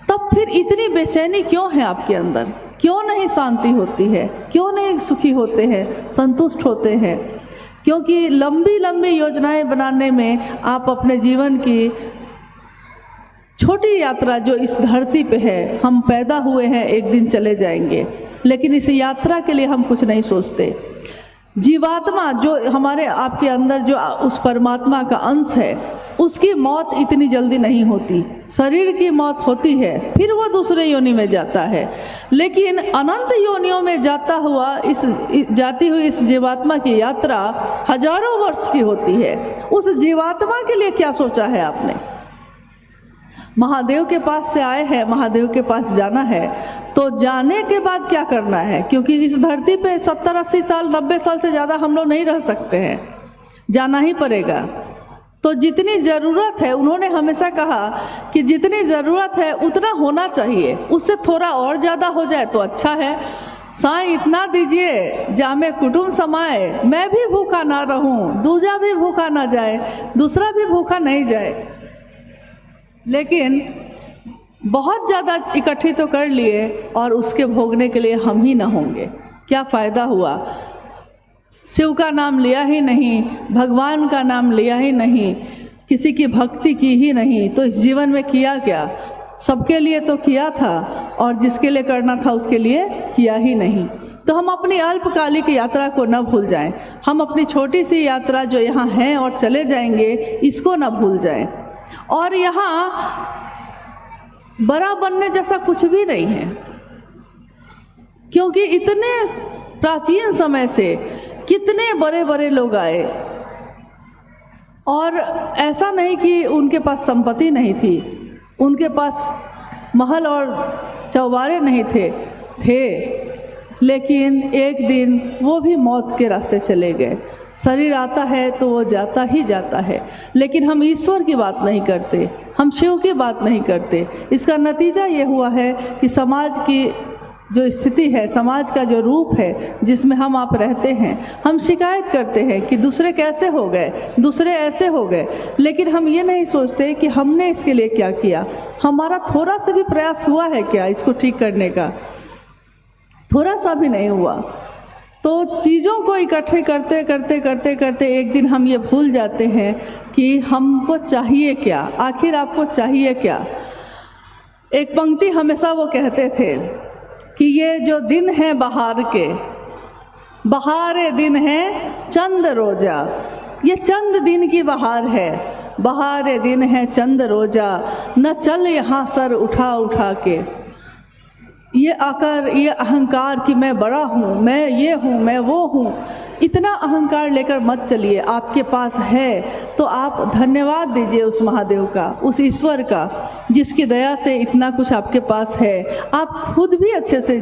तब फिर इतनी बेचैनी क्यों है आपके अंदर? क्यों नहीं शांति होती है? क्यों नहीं सुखी होते हैं, संतुष्ट होते हैं? क्योंकि लंबी लंबी योजनाएं बनाने में आप अपने जीवन की छोटी यात्रा जो इस धरती पे है, हम पैदा हुए हैं, एक दिन चले जाएंगे, लेकिन इस यात्रा के लिए हम कुछ नहीं सोचते। जीवात्मा जो हमारे आपके अंदर जो उस परमात्मा का अंश है, उसकी मौत इतनी जल्दी नहीं होती। शरीर की मौत होती है, फिर वो दूसरे योनि में जाता है, लेकिन अनंत योनियों में जाती हुई इस जीवात्मा की यात्रा हजारों वर्ष की होती है। उस जीवात्मा के लिए क्या सोचा है आपने? महादेव के पास से आए हैं, महादेव के पास जाना है, तो जाने के बाद क्या करना है? क्योंकि इस धरती पे 70-80 साल 90 साल से ज़्यादा हम लोग नहीं रह सकते हैं, जाना ही पड़ेगा। तो जितनी ज़रूरत है, उन्होंने हमेशा कहा कि जितनी ज़रूरत है उतना होना चाहिए, उससे थोड़ा और ज़्यादा हो जाए तो अच्छा है। साईं इतना दीजिए जामे कुटुंब समाए, मैं भी भूखा ना रहूं, दूजा भी भूखा ना जाए, दूसरा भी भूखा नहीं जाए। लेकिन बहुत ज़्यादा इकट्ठी तो कर लिए और उसके भोगने के लिए हम ही ना होंगे, क्या फ़ायदा हुआ? शिव का नाम लिया ही नहीं, भगवान का नाम लिया ही नहीं, किसी की भक्ति की ही नहीं, तो इस जीवन में किया क्या? सबके लिए तो किया था और जिसके लिए करना था उसके लिए किया ही नहीं। तो हम अपनी अल्पकालिक यात्रा को न भूल जाएं, हम अपनी छोटी सी यात्रा जो यहाँ है और चले जाएंगे, इसको न भूल जाएं। और यहाँ बड़ा बनने जैसा कुछ भी नहीं है, क्योंकि इतने प्राचीन समय से कितने बड़े बड़े लोग आए, और ऐसा नहीं कि उनके पास संपत्ति नहीं थी, उनके पास महल और चौबारे नहीं थे, लेकिन एक दिन वो भी मौत के रास्ते चले गए। शरीर आता है तो वो जाता ही जाता है, लेकिन हम ईश्वर की बात नहीं करते, हम शिव की बात नहीं करते। इसका नतीजा ये हुआ है कि समाज की जो स्थिति है, समाज का जो रूप है जिसमें हम आप रहते हैं, हम शिकायत करते हैं कि दूसरे कैसे हो गए, दूसरे ऐसे हो गए, लेकिन हम ये नहीं सोचते कि हमने इसके लिए क्या किया, हमारा थोड़ा सा भी प्रयास हुआ है क्या इसको ठीक करने का? थोड़ा सा भी नहीं हुआ। तो चीज़ों को इकट्ठे करते करते करते करते एक दिन हम ये भूल जाते हैं कि हमको चाहिए क्या, आखिर आपको चाहिए क्या। एक पंक्ति हमेशा वो कहते थे कि ये जो दिन है बहार के, बहारे दिन है चंद रोजा, ये चंद दिन की बहार है, बहारे दिन है चंद रोजा, न चल यहाँ सर उठा उठा के। ये आकर, ये अहंकार कि मैं बड़ा हूँ, मैं ये हूँ, मैं वो हूँ, इतना अहंकार लेकर मत चलिए। आपके पास है तो आप धन्यवाद दीजिए उस महादेव का, उस ईश्वर का, जिसकी दया से इतना कुछ आपके पास है। आप खुद भी अच्छे से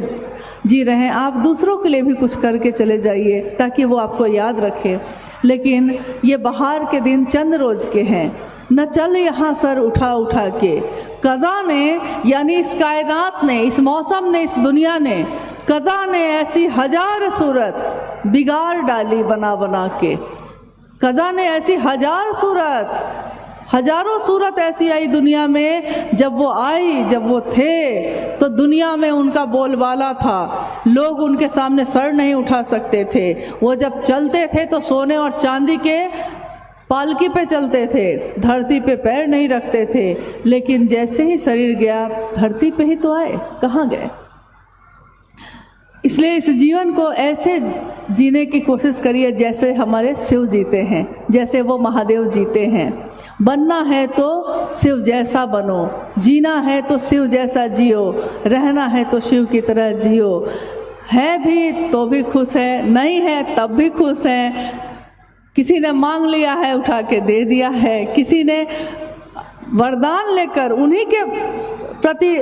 जी रहे हैं, आप दूसरों के लिए भी कुछ करके चले जाइए ताकि वो आपको याद रखे। लेकिन ये बहार के दिन चंद रोज के हैं, न चल यहाँ सर उठा उठा के। कज़ा ने, यानी इस कायनात ने, इस मौसम ने, इस दुनिया ने, कज़ा ने ऐसी हजार सूरत बिगाड़ डाली बना बना के। कज़ा ने ऐसी हजार सूरत, हजारों सूरत ऐसी आई दुनिया में। जब वो आई, जब वो थे तो दुनिया में उनका बोलबाला था, लोग उनके सामने सर नहीं उठा सकते थे। वो जब चलते थे तो सोने और चांदी के पालकी पे चलते थे, धरती पे पैर नहीं रखते थे। लेकिन जैसे ही शरीर गया, धरती पे ही तो आए, कहाँ गए? इसलिए इस जीवन को ऐसे जीने की कोशिश करिए जैसे हमारे शिव जीते हैं, जैसे वो महादेव जीते हैं। बनना है तो शिव जैसा बनो, जीना है तो शिव जैसा जियो, रहना है तो शिव की तरह जियो। है भी तो भी खुश है, नहीं है तब भी खुश हैं। किसी ने मांग लिया है, उठा के दे दिया है, किसी ने वरदान लेकर उन्हीं के प्रति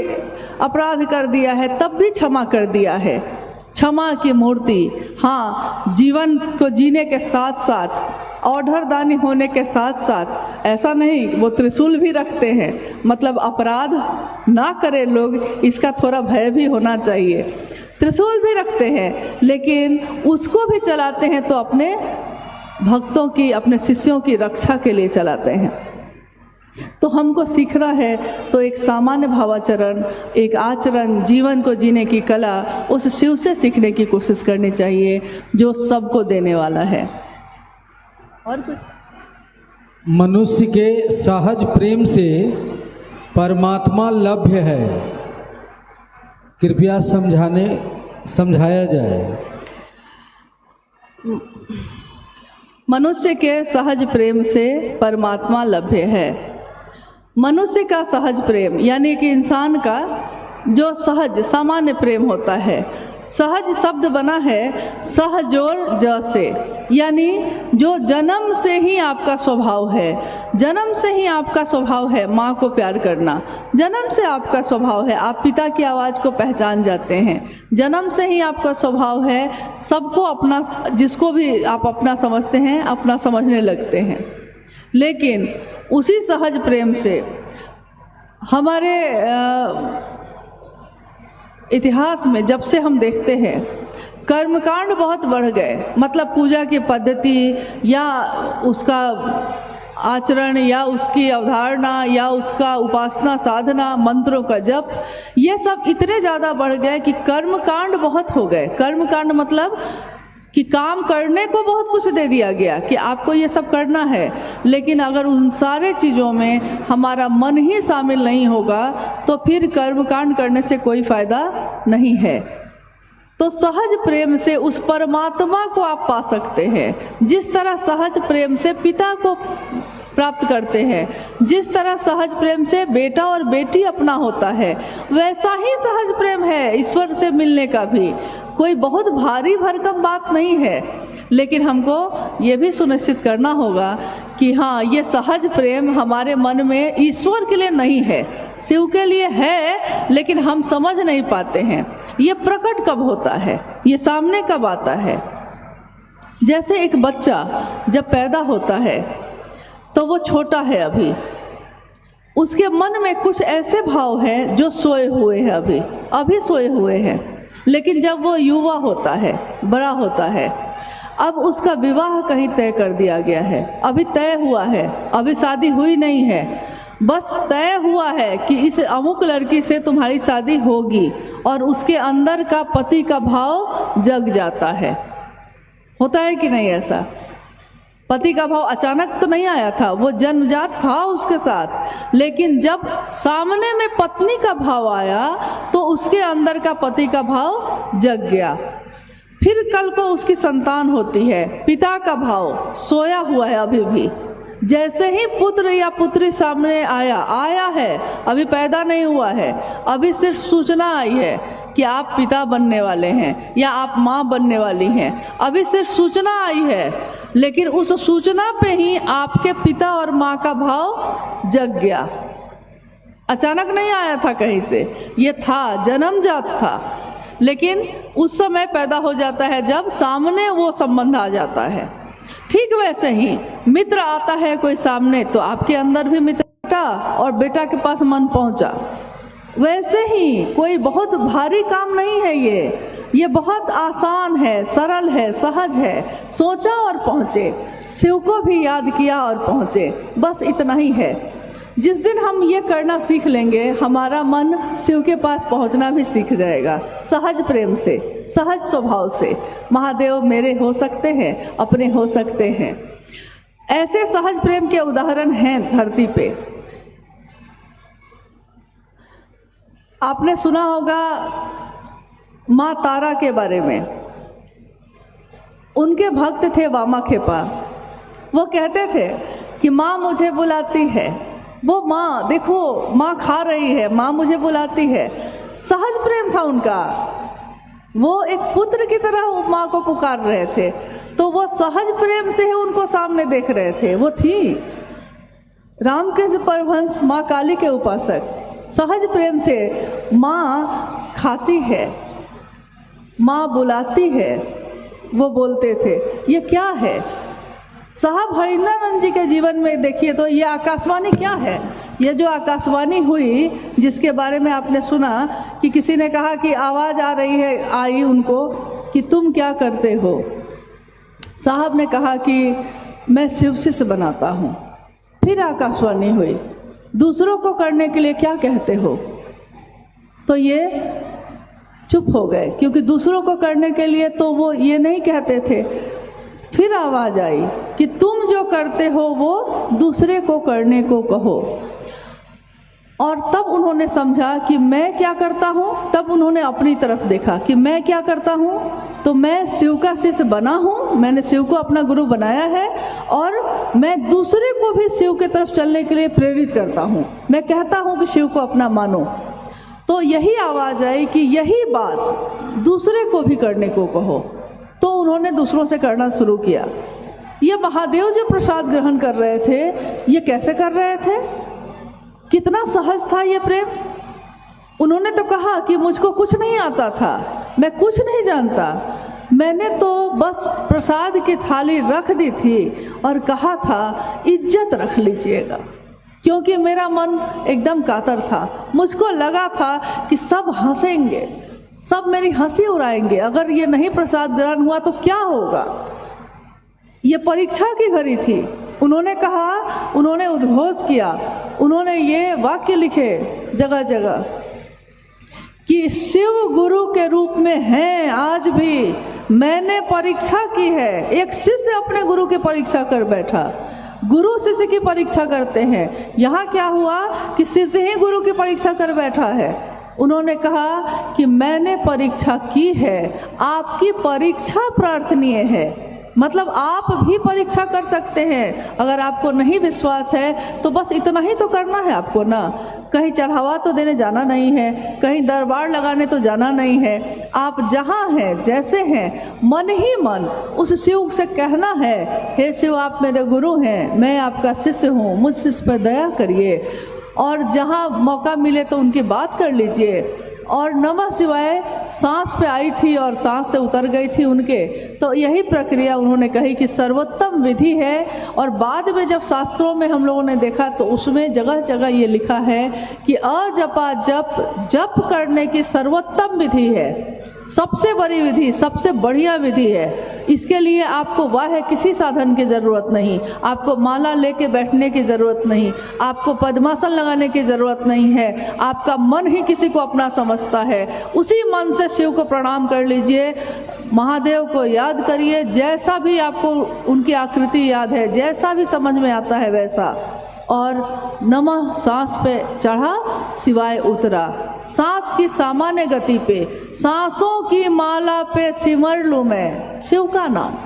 अपराध कर दिया है, तब भी क्षमा कर दिया है। क्षमा की मूर्ति, हाँ, जीवन को जीने के साथ साथ, औढ़रदानी होने के साथ साथ, ऐसा नहीं वो त्रिशूल भी रखते हैं, मतलब अपराध ना करे लोग, इसका थोड़ा भय भी होना चाहिए। त्रिशूल भी रखते हैं, लेकिन उसको भी चलाते हैं तो अपने भक्तों की, अपने शिष्यों की रक्षा के लिए चलाते हैं। तो हमको सीखना है तो एक सामान्य भावाचरण, एक आचरण, जीवन को जीने की कला उस शिव से सीखने की कोशिश करनी चाहिए जो सबको देने वाला है। और कुछ मनुष्य के सहज प्रेम से परमात्मा लभ्य है, कृपया समझाया जाए। मनुष्य के सहज प्रेम से परमात्मा लभ्य है। मनुष्य का सहज प्रेम यानी कि इंसान का जो सहज सामान्य प्रेम होता है, सहज शब्द बना है सहजोर ज से, यानी जो जन्म से ही आपका स्वभाव है, जन्म से ही आपका स्वभाव है माँ को प्यार करना, जन्म से आपका स्वभाव है, आप पिता की आवाज़ को पहचान जाते हैं, जन्म से ही आपका स्वभाव है सबको अपना, जिसको भी आप अपना समझते हैं अपना समझने लगते हैं। लेकिन उसी सहज प्रेम से हमारे इतिहास में जब से हम देखते हैं कर्मकांड बहुत बढ़ गए, मतलब पूजा की पद्धति या उसका आचरण या उसकी अवधारणा या उसका उपासना साधना, मंत्रों का जप, ये सब इतने ज़्यादा बढ़ गए कि कर्मकांड बहुत हो गए। कर्मकांड मतलब कि काम करने को बहुत कुछ दे दिया गया कि आपको ये सब करना है, लेकिन अगर उन सारे चीज़ों में हमारा मन ही शामिल नहीं होगा तो फिर कर्मकांड करने से कोई फ़ायदा नहीं है। तो सहज प्रेम से उस परमात्मा को आप पा सकते हैं, जिस तरह सहज प्रेम से पिता को प्राप्त करते हैं, जिस तरह सहज प्रेम से बेटा और बेटी अपना होता है, वैसा ही सहज प्रेम है ईश्वर से मिलने का भी। कोई बहुत भारी भरकम बात नहीं है, लेकिन हमको ये भी सुनिश्चित करना होगा कि हाँ, ये सहज प्रेम हमारे मन में ईश्वर के लिए नहीं है, शिव के लिए है, लेकिन हम समझ नहीं पाते हैं। ये प्रकट कब होता है, ये सामने कब आता है। जैसे एक बच्चा जब पैदा होता है तो वो छोटा है, उसके मन में कुछ ऐसे भाव हैं जो सोए हुए हैं, अभी सोए हुए हैं। लेकिन जब वो युवा होता है, बड़ा होता है, अब उसका विवाह कहीं तय कर दिया गया है, अभी तय हुआ है, अभी शादी हुई नहीं है, बस तय हुआ है कि इस अमुक लड़की से तुम्हारी शादी होगी, और उसके अंदर का पति का भाव जग जाता है। होता है कि नहीं ऐसा? पति का भाव अचानक तो नहीं आया था, वो जन्मजात था उसके साथ, लेकिन जब सामने में पत्नी का भाव आया तो उसके अंदर का पति का भाव जग गया। फिर कल को उसकी संतान होती है, पिता का भाव सोया हुआ है अभी भी। जैसे ही पुत्र या पुत्री सामने आया है, अभी पैदा नहीं हुआ है, अभी सिर्फ सूचना आई है कि आप पिता बनने वाले हैं या आप माँ बनने वाली हैं, अभी सिर्फ सूचना आई है, लेकिन उस सूचना पे ही आपके पिता और माँ का भाव जग गया। अचानक नहीं आया था कहीं से, ये था, जन्मजात था, लेकिन उस समय पैदा हो जाता है जब सामने वो संबंध आ जाता है। ठीक वैसे ही मित्र आता है कोई सामने तो आपके अंदर भी मित्र बेटा और बेटा के पास मन पहुंचा। वैसे ही कोई बहुत भारी काम नहीं है, ये बहुत आसान है, सरल है, सहज है। सोचा और पहुँचे, शिव को भी याद किया और पहुँचे, बस इतना ही है। जिस दिन हम ये करना सीख लेंगे, हमारा मन शिव के पास पहुंचना भी सीख जाएगा, सहज प्रेम से, सहज स्वभाव से। महादेव मेरे हो सकते हैं, अपने हो सकते हैं। ऐसे सहज प्रेम के उदाहरण हैं धरती पे। आपने सुना होगा माँ तारा के बारे में। उनके भक्त थे वामाखेपा। वो कहते थे कि माँ मुझे बुलाती है, वो माँ देखो, माँ खा रही है, माँ मुझे बुलाती है। सहज प्रेम था उनका, वो एक पुत्र की तरह माँ को पुकार रहे थे, तो वो सहज प्रेम से ही उनको सामने देख रहे थे। वो थी रामकृष्ण परमहंस, माँ काली के उपासक। सहज प्रेम से माँ खाती है, माँ बुलाती है, वो बोलते थे। ये क्या है? साहब हरिंदरानंद जी के जीवन में देखिए तो ये आकाशवाणी क्या है? ये जो आकाशवाणी हुई जिसके बारे में आपने सुना कि किसी ने कहा कि आवाज़ आ रही है, आई उनको कि तुम क्या करते हो। साहब ने कहा कि मैं शिवशिष्य बनाता हूँ। फिर आकाशवाणी हुई, दूसरों को करने के लिए क्या कहते हो। तो ये चुप हो गए, क्योंकि दूसरों को करने के लिए तो वो ये नहीं कहते थे। फिर आवाज़ आई कि तुम जो करते हो वो दूसरे को करने को कहो। और तब उन्होंने समझा कि मैं क्या करता हूँ। तब उन्होंने अपनी तरफ देखा कि मैं क्या करता हूँ। तो मैं शिव का शिष्य बना हूँ, मैंने शिव को अपना गुरु बनाया है और मैं दूसरे को भी शिव की तरफ चलने के लिए प्रेरित करता हूँ। मैं कहता हूँ कि शिव को अपना मानो। तो यही आवाज़ आई कि यही बात दूसरे को भी करने को कहो। तो उन्होंने दूसरों से करना शुरू किया। ये महादेव जो प्रसाद ग्रहण कर रहे थे, ये कैसे कर रहे थे, कितना सहज था ये प्रेम। उन्होंने तो कहा कि मुझको कुछ नहीं आता था, मैं कुछ नहीं जानता, मैंने तो बस प्रसाद की थाली रख दी थी और कहा था इज्जत रख लीजिएगा, क्योंकि मेरा मन एकदम कातर था। मुझको लगा था कि सब हंसेंगे, सब मेरी हंसी उड़ाएंगे, अगर ये नहीं प्रसाद ग्रहण हुआ तो क्या होगा। ये परीक्षा की घड़ी थी। उन्होंने कहा, उन्होंने उद्घोष किया, उन्होंने ये वाक्य लिखे जगह जगह कि शिव गुरु के रूप में हैं आज भी, मैंने परीक्षा की है। एक शिष्य अपने गुरु की परीक्षा कर बैठा, गुरु शिष्य की परीक्षा करते हैं। यहाँ क्या हुआ कि शिष्य ही गुरु की परीक्षा कर बैठा है। उन्होंने कहा कि मैंने परीक्षा की है, आपकी परीक्षा प्रार्थनीय है। मतलब आप भी परीक्षा कर सकते हैं। अगर आपको नहीं विश्वास है तो बस इतना ही तो करना है आपको ना। कहीं चढ़ावा तो देने जाना नहीं है, कहीं दरबार लगाने तो जाना नहीं है। आप जहाँ हैं, जैसे हैं, मन ही मन उस शिव से कहना है, हे शिव आप मेरे गुरु हैं, मैं आपका शिष्य हूँ, मुझ शिष्य पर दया करिए। और जहाँ मौका मिले तो उनकी बात कर लीजिए। और नमः शिवाय सांस पे आई थी और सांस से उतर गई थी उनके। तो यही प्रक्रिया उन्होंने कही कि सर्वोत्तम विधि है। और बाद में जब शास्त्रों में हम लोगों ने देखा तो उसमें जगह जगह ये लिखा है कि अजपा जप, जप करने की सर्वोत्तम विधि है, सबसे बड़ी विधि, सबसे बढ़िया विधि है। इसके लिए आपको वाह किसी साधन की ज़रूरत नहीं, आपको माला लेके बैठने की ज़रूरत नहीं, आपको पद्मासन लगाने की ज़रूरत नहीं है। आपका मन ही किसी को अपना समझता है। उसी मन से शिव को प्रणाम कर लीजिए, महादेव को याद करिए, जैसा भी आपको उनकी आकृति याद है, जैसा भी समझ में आता है वैसा। और नमः सांस पे चढ़ा, शिवाय उतरा। सांस की सामान्य गति पे, सांसों की माला पे सिमर लूँ मैं शिव का नाम।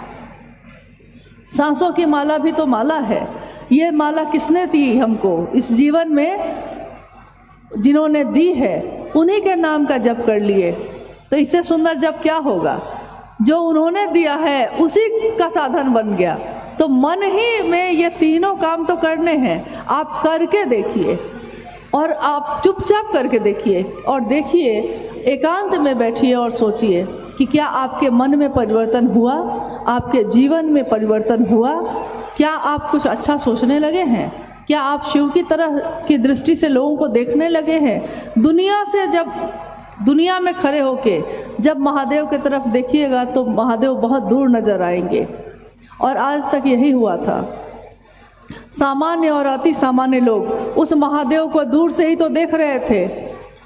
सांसों की माला भी तो माला है। ये माला किसने दी हमको इस जीवन में, जिन्होंने दी है उन्हीं के नाम का जप कर लिए। तो इससे सुंदर जप क्या होगा। जो उन्होंने दिया है उसी का साधन बन गया। तो मन ही में ये तीनों काम तो करने हैं। आप करके देखिए और आप चुपचाप करके देखिए और देखिए, एकांत में बैठिए और सोचिए कि क्या आपके मन में परिवर्तन हुआ, आपके जीवन में परिवर्तन हुआ। क्या आप कुछ अच्छा सोचने लगे हैं, क्या आप शिव की तरह की दृष्टि से लोगों को देखने लगे हैं। दुनिया से जब दुनिया में खड़े होके जब महादेव की तरफ देखिएगा तो महादेव बहुत दूर नजर आएंगे। और आज तक यही हुआ था। सामान्य और अति सामान्य लोग उस महादेव को दूर से ही तो देख रहे थे।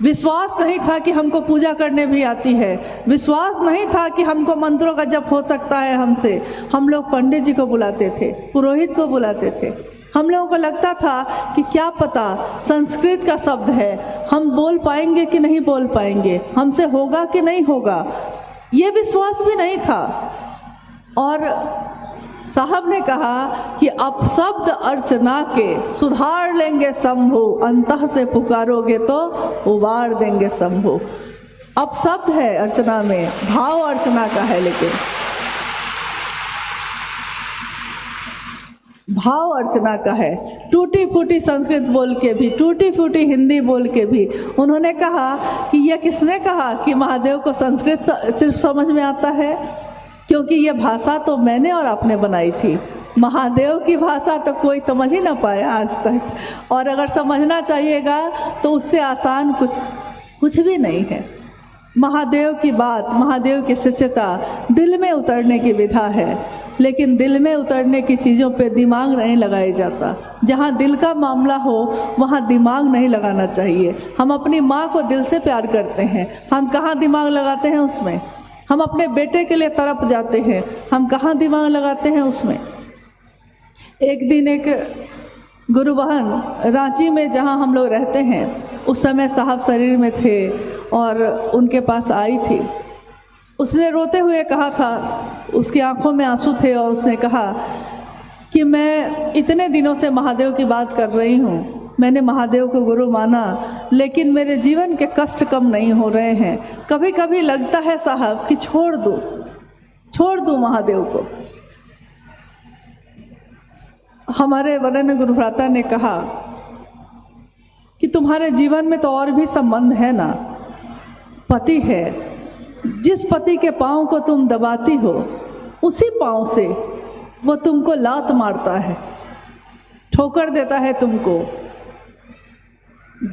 विश्वास नहीं था कि हमको पूजा करने भी आती है, विश्वास नहीं था कि हमको मंत्रों का जप हो सकता है हमसे। हम लोग पंडित जी को बुलाते थे, पुरोहित को बुलाते थे। हम लोगों को लगता था कि क्या पता संस्कृत का शब्द है, हम बोल पाएंगे कि नहीं बोल पाएंगे, हमसे होगा कि नहीं होगा, ये विश्वास भी नहीं था। और साहब ने कहा कि अपशब्द अर्चना के सुधार लेंगे शंभु, अंतः से पुकारोगे तो उबार देंगे शंभु। अपशब्द है अर्चना में, भाव अर्चना का है, लेकिन भाव अर्चना का है। टूटी फूटी संस्कृत बोल के भी, टूटी फूटी हिंदी बोल के भी उन्होंने कहा कि यह किसने कहा कि महादेव को संस्कृत सिर्फ समझ में आता है, क्योंकि ये भाषा तो मैंने और आपने बनाई थी। महादेव की भाषा तो कोई समझ ही ना पाया आज तक, और अगर समझना चाहिएगा तो उससे आसान कुछ भी नहीं है। महादेव की बात, महादेव की शिष्यता दिल में उतरने की विधा है, लेकिन दिल में उतरने की चीज़ों पे दिमाग नहीं लगाया जाता। जहाँ दिल का मामला हो वहाँ दिमाग नहीं लगाना चाहिए। हम अपनी माँ को दिल से प्यार करते हैं, हम कहाँ दिमाग लगाते हैं उसमें। हम अपने बेटे के लिए तड़प जाते हैं, हम कहाँ दिमाग लगाते हैं उसमें। एक दिन एक गुरु बहन रांची में, जहाँ हम लोग रहते हैं, उस समय साहब शरीर में थे और उनके पास आई थी। उसने रोते हुए कहा था, उसकी आंखों में आंसू थे, और उसने कहा कि मैं इतने दिनों से महादेव की बात कर रही हूँ, मैंने महादेव को गुरु माना, लेकिन मेरे जीवन के कष्ट कम नहीं हो रहे हैं। कभी कभी लगता है साहब कि छोड़ दूँ महादेव को। हमारे वरेण्य गुरु भ्राता ने कहा कि तुम्हारे जीवन में तो और भी संबंध है ना, पति है, जिस पति के पाँव को तुम दबाती हो उसी पाँव से वो तुमको लात मारता है, ठोकर देता है तुमको।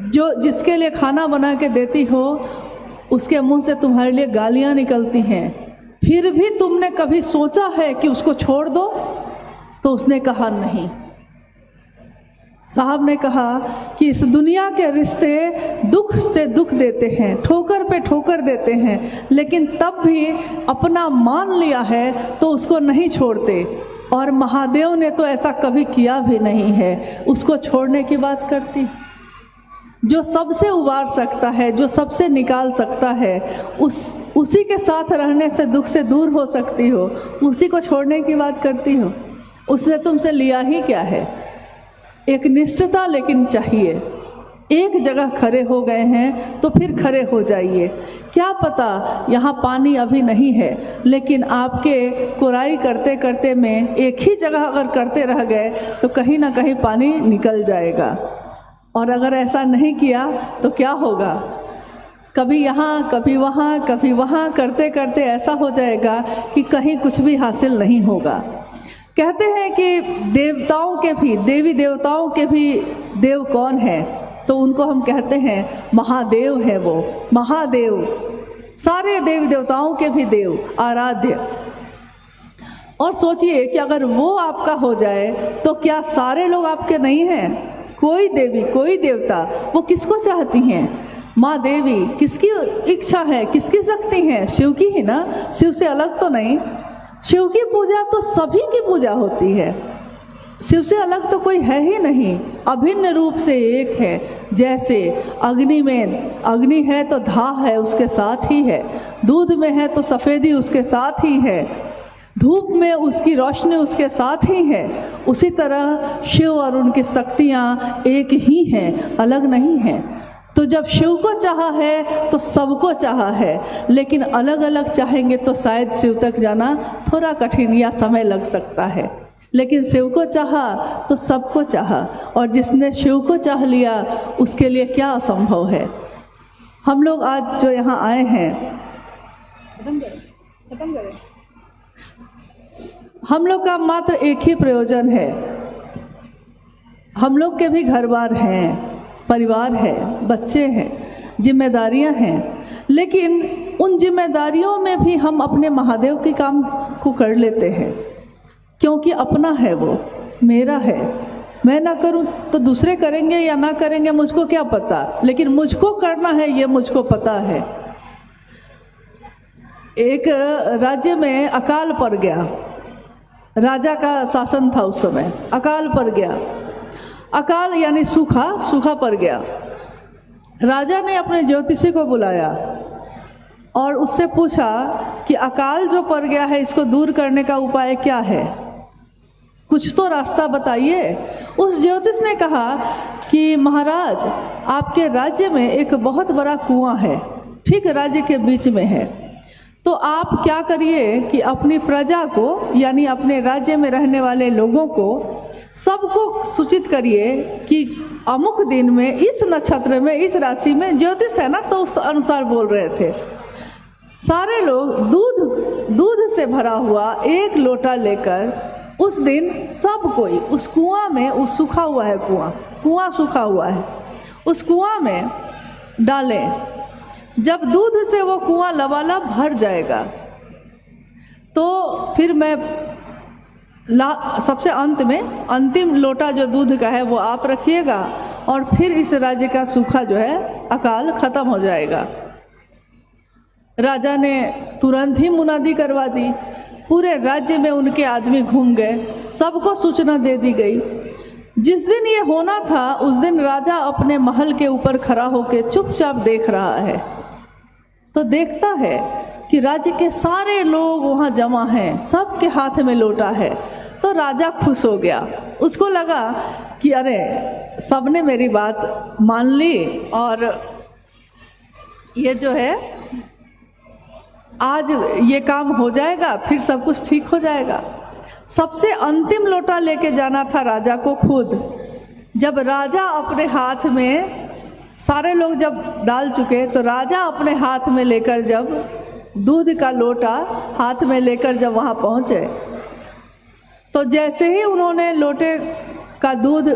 जो जिसके लिए खाना बना के देती हो उसके मुंह से तुम्हारे लिए गालियां निकलती हैं, फिर भी तुमने कभी सोचा है कि उसको छोड़ दो? तो उसने कहा नहीं। साहब ने कहा कि इस दुनिया के रिश्ते दुख से दुख देते हैं, ठोकर पे ठोकर देते हैं, लेकिन तब भी अपना मान लिया है तो उसको नहीं छोड़ते। और महादेव ने तो ऐसा कभी किया भी नहीं है, उसको छोड़ने की बात करती। जो सबसे उबार सकता है, जो सबसे निकाल सकता है, उसी के साथ रहने से दुख से दूर हो सकती हो, उसी को छोड़ने की बात करती हो। उसने तुमसे लिया ही क्या है? एक निष्ठता लेकिन चाहिए। एक जगह खड़े हो गए हैं तो फिर खड़े हो जाइए। क्या पता यहाँ पानी अभी नहीं है, लेकिन आपके कोराई करते करते में एक ही जगह अगर करते रह गए तो कहीं ना कहीं पानी निकल जाएगा। और अगर ऐसा नहीं किया तो क्या होगा? कभी यहाँ कभी वहाँ करते करते ऐसा हो जाएगा कि कहीं कुछ भी हासिल नहीं होगा। कहते हैं कि देवताओं के भी, देवी देवताओं के भी देव कौन है? तो उनको हम कहते हैं महादेव है। वो महादेव सारे देवी देवताओं के भी देव, आराध्य। और सोचिए कि अगर वो आपका हो जाए तो क्या सारे लोग आपके नहीं हैं? कोई देवी कोई देवता वो किसको चाहती हैं? माँ देवी किसकी इच्छा है, किसकी शक्ति है? शिव की ही ना, शिव से अलग तो नहीं। शिव की पूजा तो सभी की पूजा होती है, शिव से अलग तो कोई है ही नहीं, अभिन्न रूप से एक है। जैसे अग्नि में अग्नि है तो धाह है उसके साथ ही है, दूध में है तो सफ़ेदी उसके साथ ही है, धूप में उसकी रोशनी उसके साथ ही है। उसी तरह शिव और उनकी शक्तियाँ एक ही हैं, अलग नहीं हैं। तो जब शिव को चाहा है तो सबको चाहा है, लेकिन अलग अलग चाहेंगे तो शायद शिव तक जाना थोड़ा कठिन या समय लग सकता है। लेकिन शिव को चाहा तो सबको चाहा, और जिसने शिव को चाह लिया उसके लिए क्या असंभव है। हम लोग आज जो यहाँ आए हैं, खत्म करें। हम लोग का मात्र एक ही प्रयोजन है। हम लोग के भी घर बार हैं, परिवार है, बच्चे हैं, जिम्मेदारियां हैं, लेकिन उन जिम्मेदारियों में भी हम अपने महादेव के काम को कर लेते हैं, क्योंकि अपना है, वो मेरा है। मैं ना करूं तो दूसरे करेंगे या ना करेंगे मुझको क्या पता, लेकिन मुझको करना है ये मुझको पता है। एक राज्य में अकाल पड़ गया, राजा का शासन था उस समय, अकाल पड़ गया। अकाल यानी सूखा पड़ गया। राजा ने अपने ज्योतिषी को बुलाया और उससे पूछा कि अकाल जो पड़ गया है इसको दूर करने का उपाय क्या है, कुछ तो रास्ता बताइए। उस ज्योतिष ने कहा कि महाराज, आपके राज्य में एक बहुत बड़ा कुआं है, ठीक राज्य के बीच में है, तो आप क्या करिए कि अपनी प्रजा को, यानी अपने राज्य में रहने वाले लोगों को, सबको सूचित करिए कि अमुक दिन में, इस नक्षत्र में, इस राशि में, ज्योतिष है ना तो उस अनुसार बोल रहे थे। सारे लोग दूध से भरा हुआ एक लोटा लेकर उस दिन सब कोई उस कुआं में, उस सूखा हुआ है कुआं सूखा हुआ है, उस कुआं में डालें। जब दूध से वो कुआं लबालब भर जाएगा तो फिर मैं सबसे अंत में अंतिम लोटा जो दूध का है वो आप रखिएगा और फिर इस राज्य का सूखा जो है अकाल खत्म हो जाएगा। राजा ने तुरंत ही मुनादी करवा दी। पूरे राज्य में उनके आदमी घूम गए, सबको सूचना दे दी गई। जिस दिन ये होना था उस दिन राजा अपने महल के ऊपर खड़ा होकर चुपचाप देख रहा है। तो देखता है कि राज्य के सारे लोग वहाँ जमा हैं, सबके हाथ में लोटा है। तो राजा खुश हो गया, उसको लगा कि अरे सबने मेरी बात मान ली और ये जो है आज ये काम हो जाएगा, फिर सब कुछ ठीक हो जाएगा। सबसे अंतिम लोटा लेके जाना था राजा को खुद। जब राजा अपने हाथ में, सारे लोग जब डाल चुके तो राजा अपने हाथ में लेकर, जब दूध का लोटा हाथ में लेकर जब वहाँ पहुँचे तो जैसे ही उन्होंने लोटे का दूध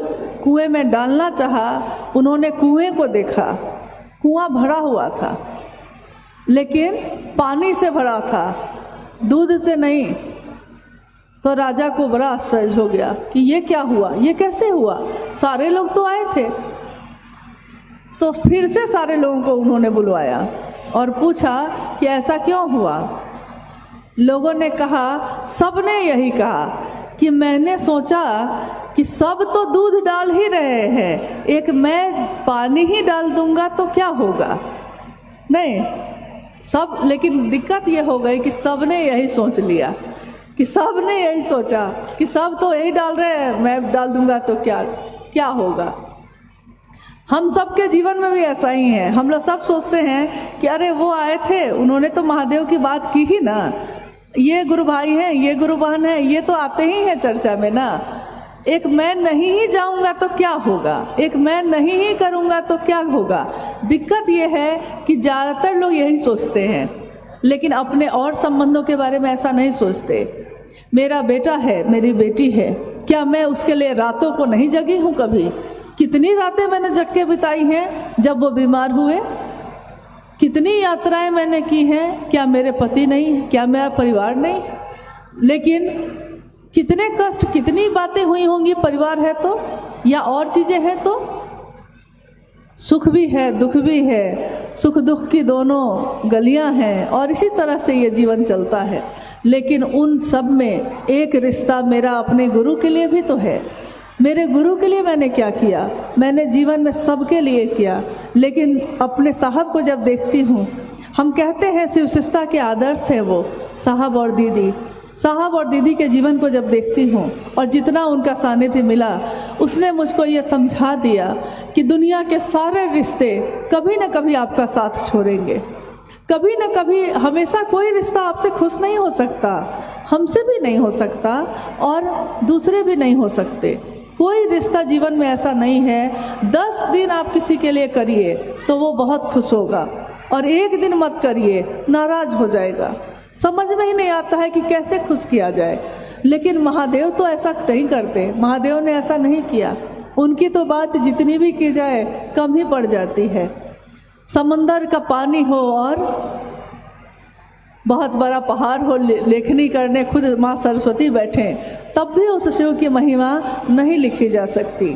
कुएं में डालना चाहा, उन्होंने कुएं को देखा। कुआं भरा हुआ था लेकिन पानी से भरा था, दूध से नहीं। तो राजा को बड़ा आश्चर्य हो गया कि ये क्या हुआ, ये कैसे हुआ, सारे लोग तो आए थे। तो फिर से सारे लोगों को उन्होंने बुलवाया और पूछा कि ऐसा क्यों हुआ। लोगों ने कहा, सबने यही कहा कि मैंने सोचा कि सब तो दूध डाल ही रहे हैं, एक मैं पानी ही डाल दूंगा तो क्या होगा। नहीं सब, लेकिन दिक्कत ये हो गई कि सबने यही सोच लिया, कि सबने यही सोचा कि सब तो यही डाल रहे हैं, मैं डाल दूंगा तो क्या होगा। हम सब के जीवन में भी ऐसा ही है। हम लोग सब सोचते हैं कि अरे वो आए थे, उन्होंने तो महादेव की बात की ही ना, ये गुरु भाई हैं, ये गुरु बहन है, ये तो आते ही हैं चर्चा में ना। एक मैं नहीं ही जाऊंगा तो क्या होगा, एक मैं नहीं ही करूंगा तो क्या होगा। दिक्कत ये है कि ज़्यादातर लोग यही सोचते हैं, लेकिन अपने और संबंधों के बारे में ऐसा नहीं सोचते। मेरा बेटा है, मेरी बेटी है, क्या मैं उसके लिए रातों को नहीं जगी हूँ कभी। कितनी रातें मैंने जग के बिताई हैं जब वो बीमार हुए, कितनी यात्राएं मैंने की हैं। क्या मेरे पति नहीं, क्या मेरा परिवार नहीं, लेकिन कितने कष्ट, कितनी बातें हुई होंगी परिवार है तो, या और चीज़ें हैं तो। सुख भी है, दुख भी है, सुख दुख की दोनों गलियां हैं और इसी तरह से ये जीवन चलता है। लेकिन उन सब में एक रिश्ता मेरा अपने गुरु के लिए भी तो है। मेरे गुरु के लिए मैंने क्या किया, मैंने जीवन में सबके लिए किया, लेकिन अपने साहब को जब देखती हूँ, हम कहते हैं शिव शिष्टा के आदर्श है वो साहब और दीदी। साहब और दीदी के जीवन को जब देखती हूँ और जितना उनका सानिध्य मिला, उसने मुझको ये समझा दिया कि दुनिया के सारे रिश्ते कभी न कभी आपका साथ छोड़ेंगे, कभी न कभी, हमेशा कोई रिश्ता आपसे खुश नहीं हो सकता, हमसे भी नहीं हो सकता और दूसरे भी नहीं हो सकते। कोई रिश्ता जीवन में ऐसा नहीं है 10 दिन आप किसी के लिए करिए तो वो बहुत खुश होगा और एक दिन मत करिए, नाराज़ हो जाएगा। समझ में ही नहीं आता है कि कैसे खुश किया जाए। लेकिन महादेव तो ऐसा नहीं करते, महादेव ने ऐसा नहीं किया। उनकी तो बात जितनी भी की जाए कम ही पड़ जाती है। समंदर का पानी हो और बहुत बड़ा पहाड़ हो, लेखनी करने खुद माँ सरस्वती बैठे, तब भी उस शिव की महिमा नहीं लिखी जा सकती।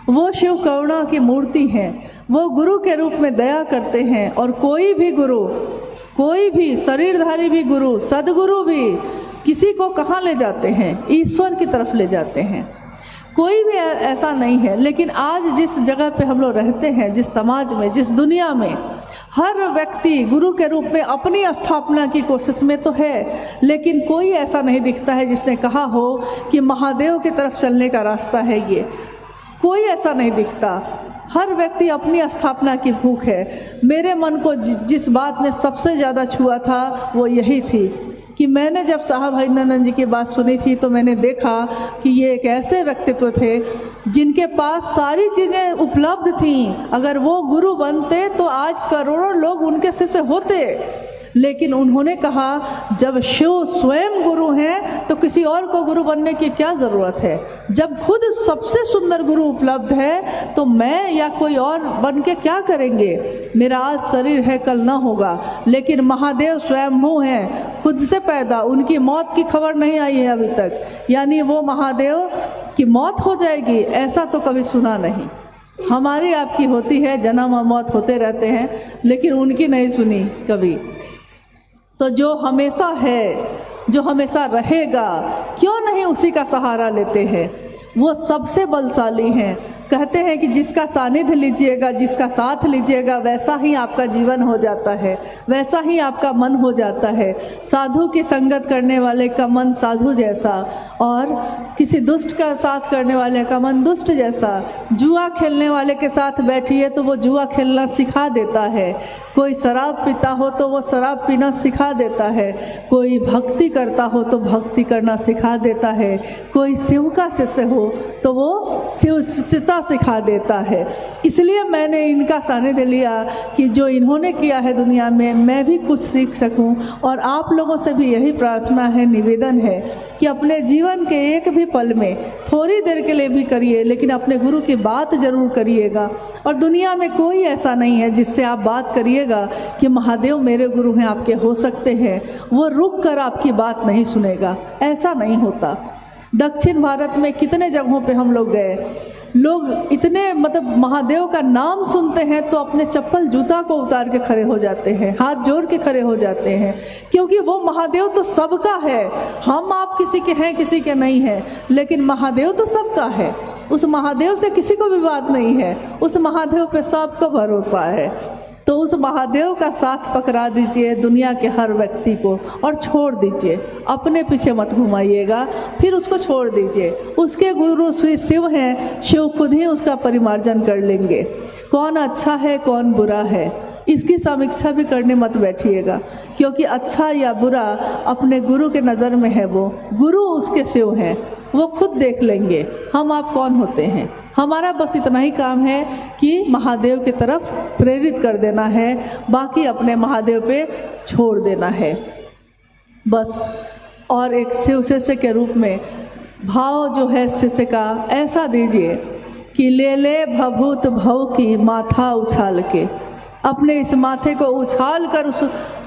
वो शिव करुणा की मूर्ति हैं, वो गुरु के रूप में दया करते हैं और कोई भी गुरु, कोई भी शरीरधारी भी गुरु, सदगुरु भी किसी को कहाँ ले जाते हैं, ईश्वर की तरफ ले जाते हैं। कोई भी ऐसा नहीं है। लेकिन आज जिस जगह पे हम लोग रहते हैं, जिस समाज में, जिस दुनिया में, हर व्यक्ति गुरु के रूप में अपनी स्थापना की कोशिश में तो है, लेकिन कोई ऐसा नहीं दिखता है जिसने कहा हो कि महादेव की तरफ चलने का रास्ता है ये। कोई ऐसा नहीं दिखता। हर व्यक्ति अपनी स्थापना की भूख है। मेरे मन को जिस बात ने सबसे ज़्यादा छुआ था वो यही थी कि मैंने जब साहब हरिनंदन जी की बात सुनी थी तो मैंने देखा कि ये एक ऐसे व्यक्तित्व थे जिनके पास सारी चीज़ें उपलब्ध थीं। अगर वो गुरु बनते तो आज करोड़ों लोग उनके शिष्य होते, लेकिन उन्होंने कहा जब शिव स्वयं गुरु हैं तो किसी और को गुरु बनने की क्या ज़रूरत है। जब खुद सबसे सुंदर गुरु उपलब्ध है तो मैं या कोई और बन के क्या करेंगे। मेरा आज शरीर है कल ना होगा, लेकिन महादेव स्वयंभू हैं, खुद से पैदा, उनकी मौत की खबर नहीं आई है अभी तक। यानी वो महादेव की मौत हो जाएगी ऐसा तो कभी सुना नहीं। हमारी आपकी होती है, जन्म और मौत होते रहते हैं, लेकिन उनकी नहीं सुनी कभी। तो जो हमेशा है, जो हमेशा रहेगा, क्यों नहीं उसी का सहारा लेते हैं। वो सबसे बलशाली हैं। कहते हैं कि जिसका सानिध्य लीजिएगा, जिसका साथ लीजिएगा, वैसा ही आपका जीवन हो जाता है, वैसा ही आपका मन हो जाता है। साधु की संगत करने वाले का मन साधु जैसा, और किसी दुष्ट का साथ करने वाले का मन दुष्ट जैसा। जुआ खेलने वाले के साथ बैठिए तो वो जुआ खेलना सिखा देता है। कोई शराब पीता हो तो वो शराब पीना सिखा देता है। कोई भक्ति करता हो तो भक्ति करना सिखा देता है। कोई शिव का शिष्य हो तो वो शिव शिष्यता सिखा देता है। इसलिए मैंने इनका सानिध्य लिया कि जो इन्होंने किया है दुनिया में, मैं भी कुछ सीख सकूं। और आप लोगों से भी यही प्रार्थना है, निवेदन है कि अपने जीवन के एक भी पल में थोड़ी देर के लिए भी करिए, लेकिन अपने गुरु की बात ज़रूर करिएगा। और दुनिया में कोई ऐसा नहीं है जिससे आप बात करिएगा कि महादेव मेरे गुरु हैं, आपके हो सकते हैं, वो रुक कर आपकी बात नहीं सुनेगा। ऐसा नहीं होता। दक्षिण भारत में कितने जगहों पे हम लोग गए, लोग इतने मतलब महादेव का नाम सुनते हैं तो अपने चप्पल जूता को उतार के खड़े हो जाते हैं, हाथ जोड़ के खड़े हो जाते हैं, क्योंकि वो महादेव तो सबका है। हम आप किसी के हैं, किसी के नहीं हैं, लेकिन महादेव तो सबका है। उस महादेव से किसी को विवाद नहीं है, उस महादेव पे सबका भरोसा है। तो उस महादेव का साथ पकड़ा दीजिए दुनिया के हर व्यक्ति को और छोड़ दीजिए, अपने पीछे मत घुमाइएगा, फिर उसको छोड़ दीजिए। उसके गुरु शिव हैं, शिव खुद ही उसका परिमार्जन कर लेंगे। कौन अच्छा है कौन बुरा है इसकी समीक्षा भी करने मत बैठिएगा, क्योंकि अच्छा या बुरा अपने गुरु के नज़र में है। वो गुरु उसके शिव हैं, वो खुद देख लेंगे हम आप कौन होते हैं। हमारा बस इतना ही काम है कि महादेव की तरफ प्रेरित कर देना है, बाकी अपने महादेव पे छोड़ देना है बस। और एक शिव शिष्य के रूप में भाव जो है शिष्य का ऐसा दीजिए कि ले ले भभूत भव की माथा उछाल के, अपने इस माथे को उछाल कर उस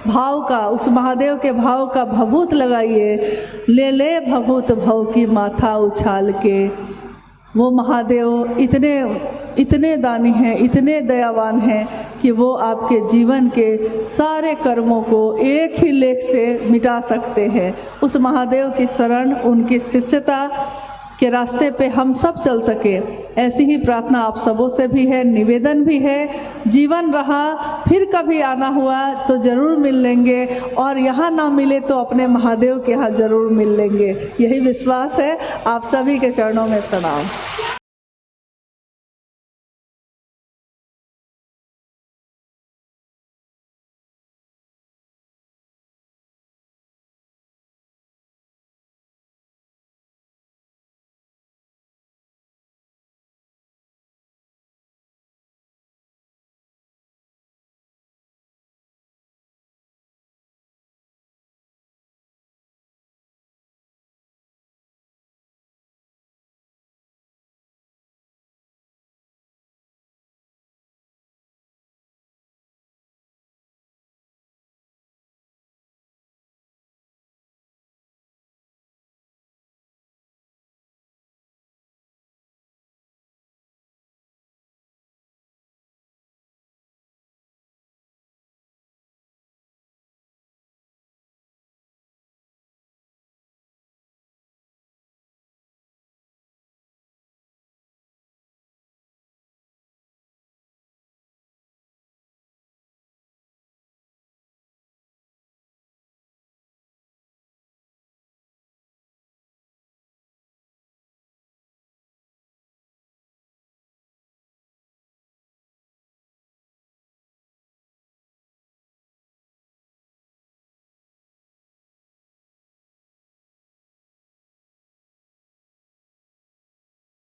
भाव का, उस महादेव के भाव का भभूत लगाइए। ले ले भभूत भव की माथा उछाल के। वो महादेव इतने दानी हैं, इतने दयावान हैं कि वो आपके जीवन के सारे कर्मों को एक ही लेख से मिटा सकते हैं। उस महादेव की शरण, उनकी शिष्यता के रास्ते पे हम सब चल सके, ऐसी ही प्रार्थना आप सबों से भी है, निवेदन भी है। जीवन रहा, फिर कभी आना हुआ तो ज़रूर मिल लेंगे, और यहाँ ना मिले तो अपने महादेव के यहाँ ज़रूर मिल लेंगे। यही विश्वास है। आप सभी के चरणों में प्रणाम।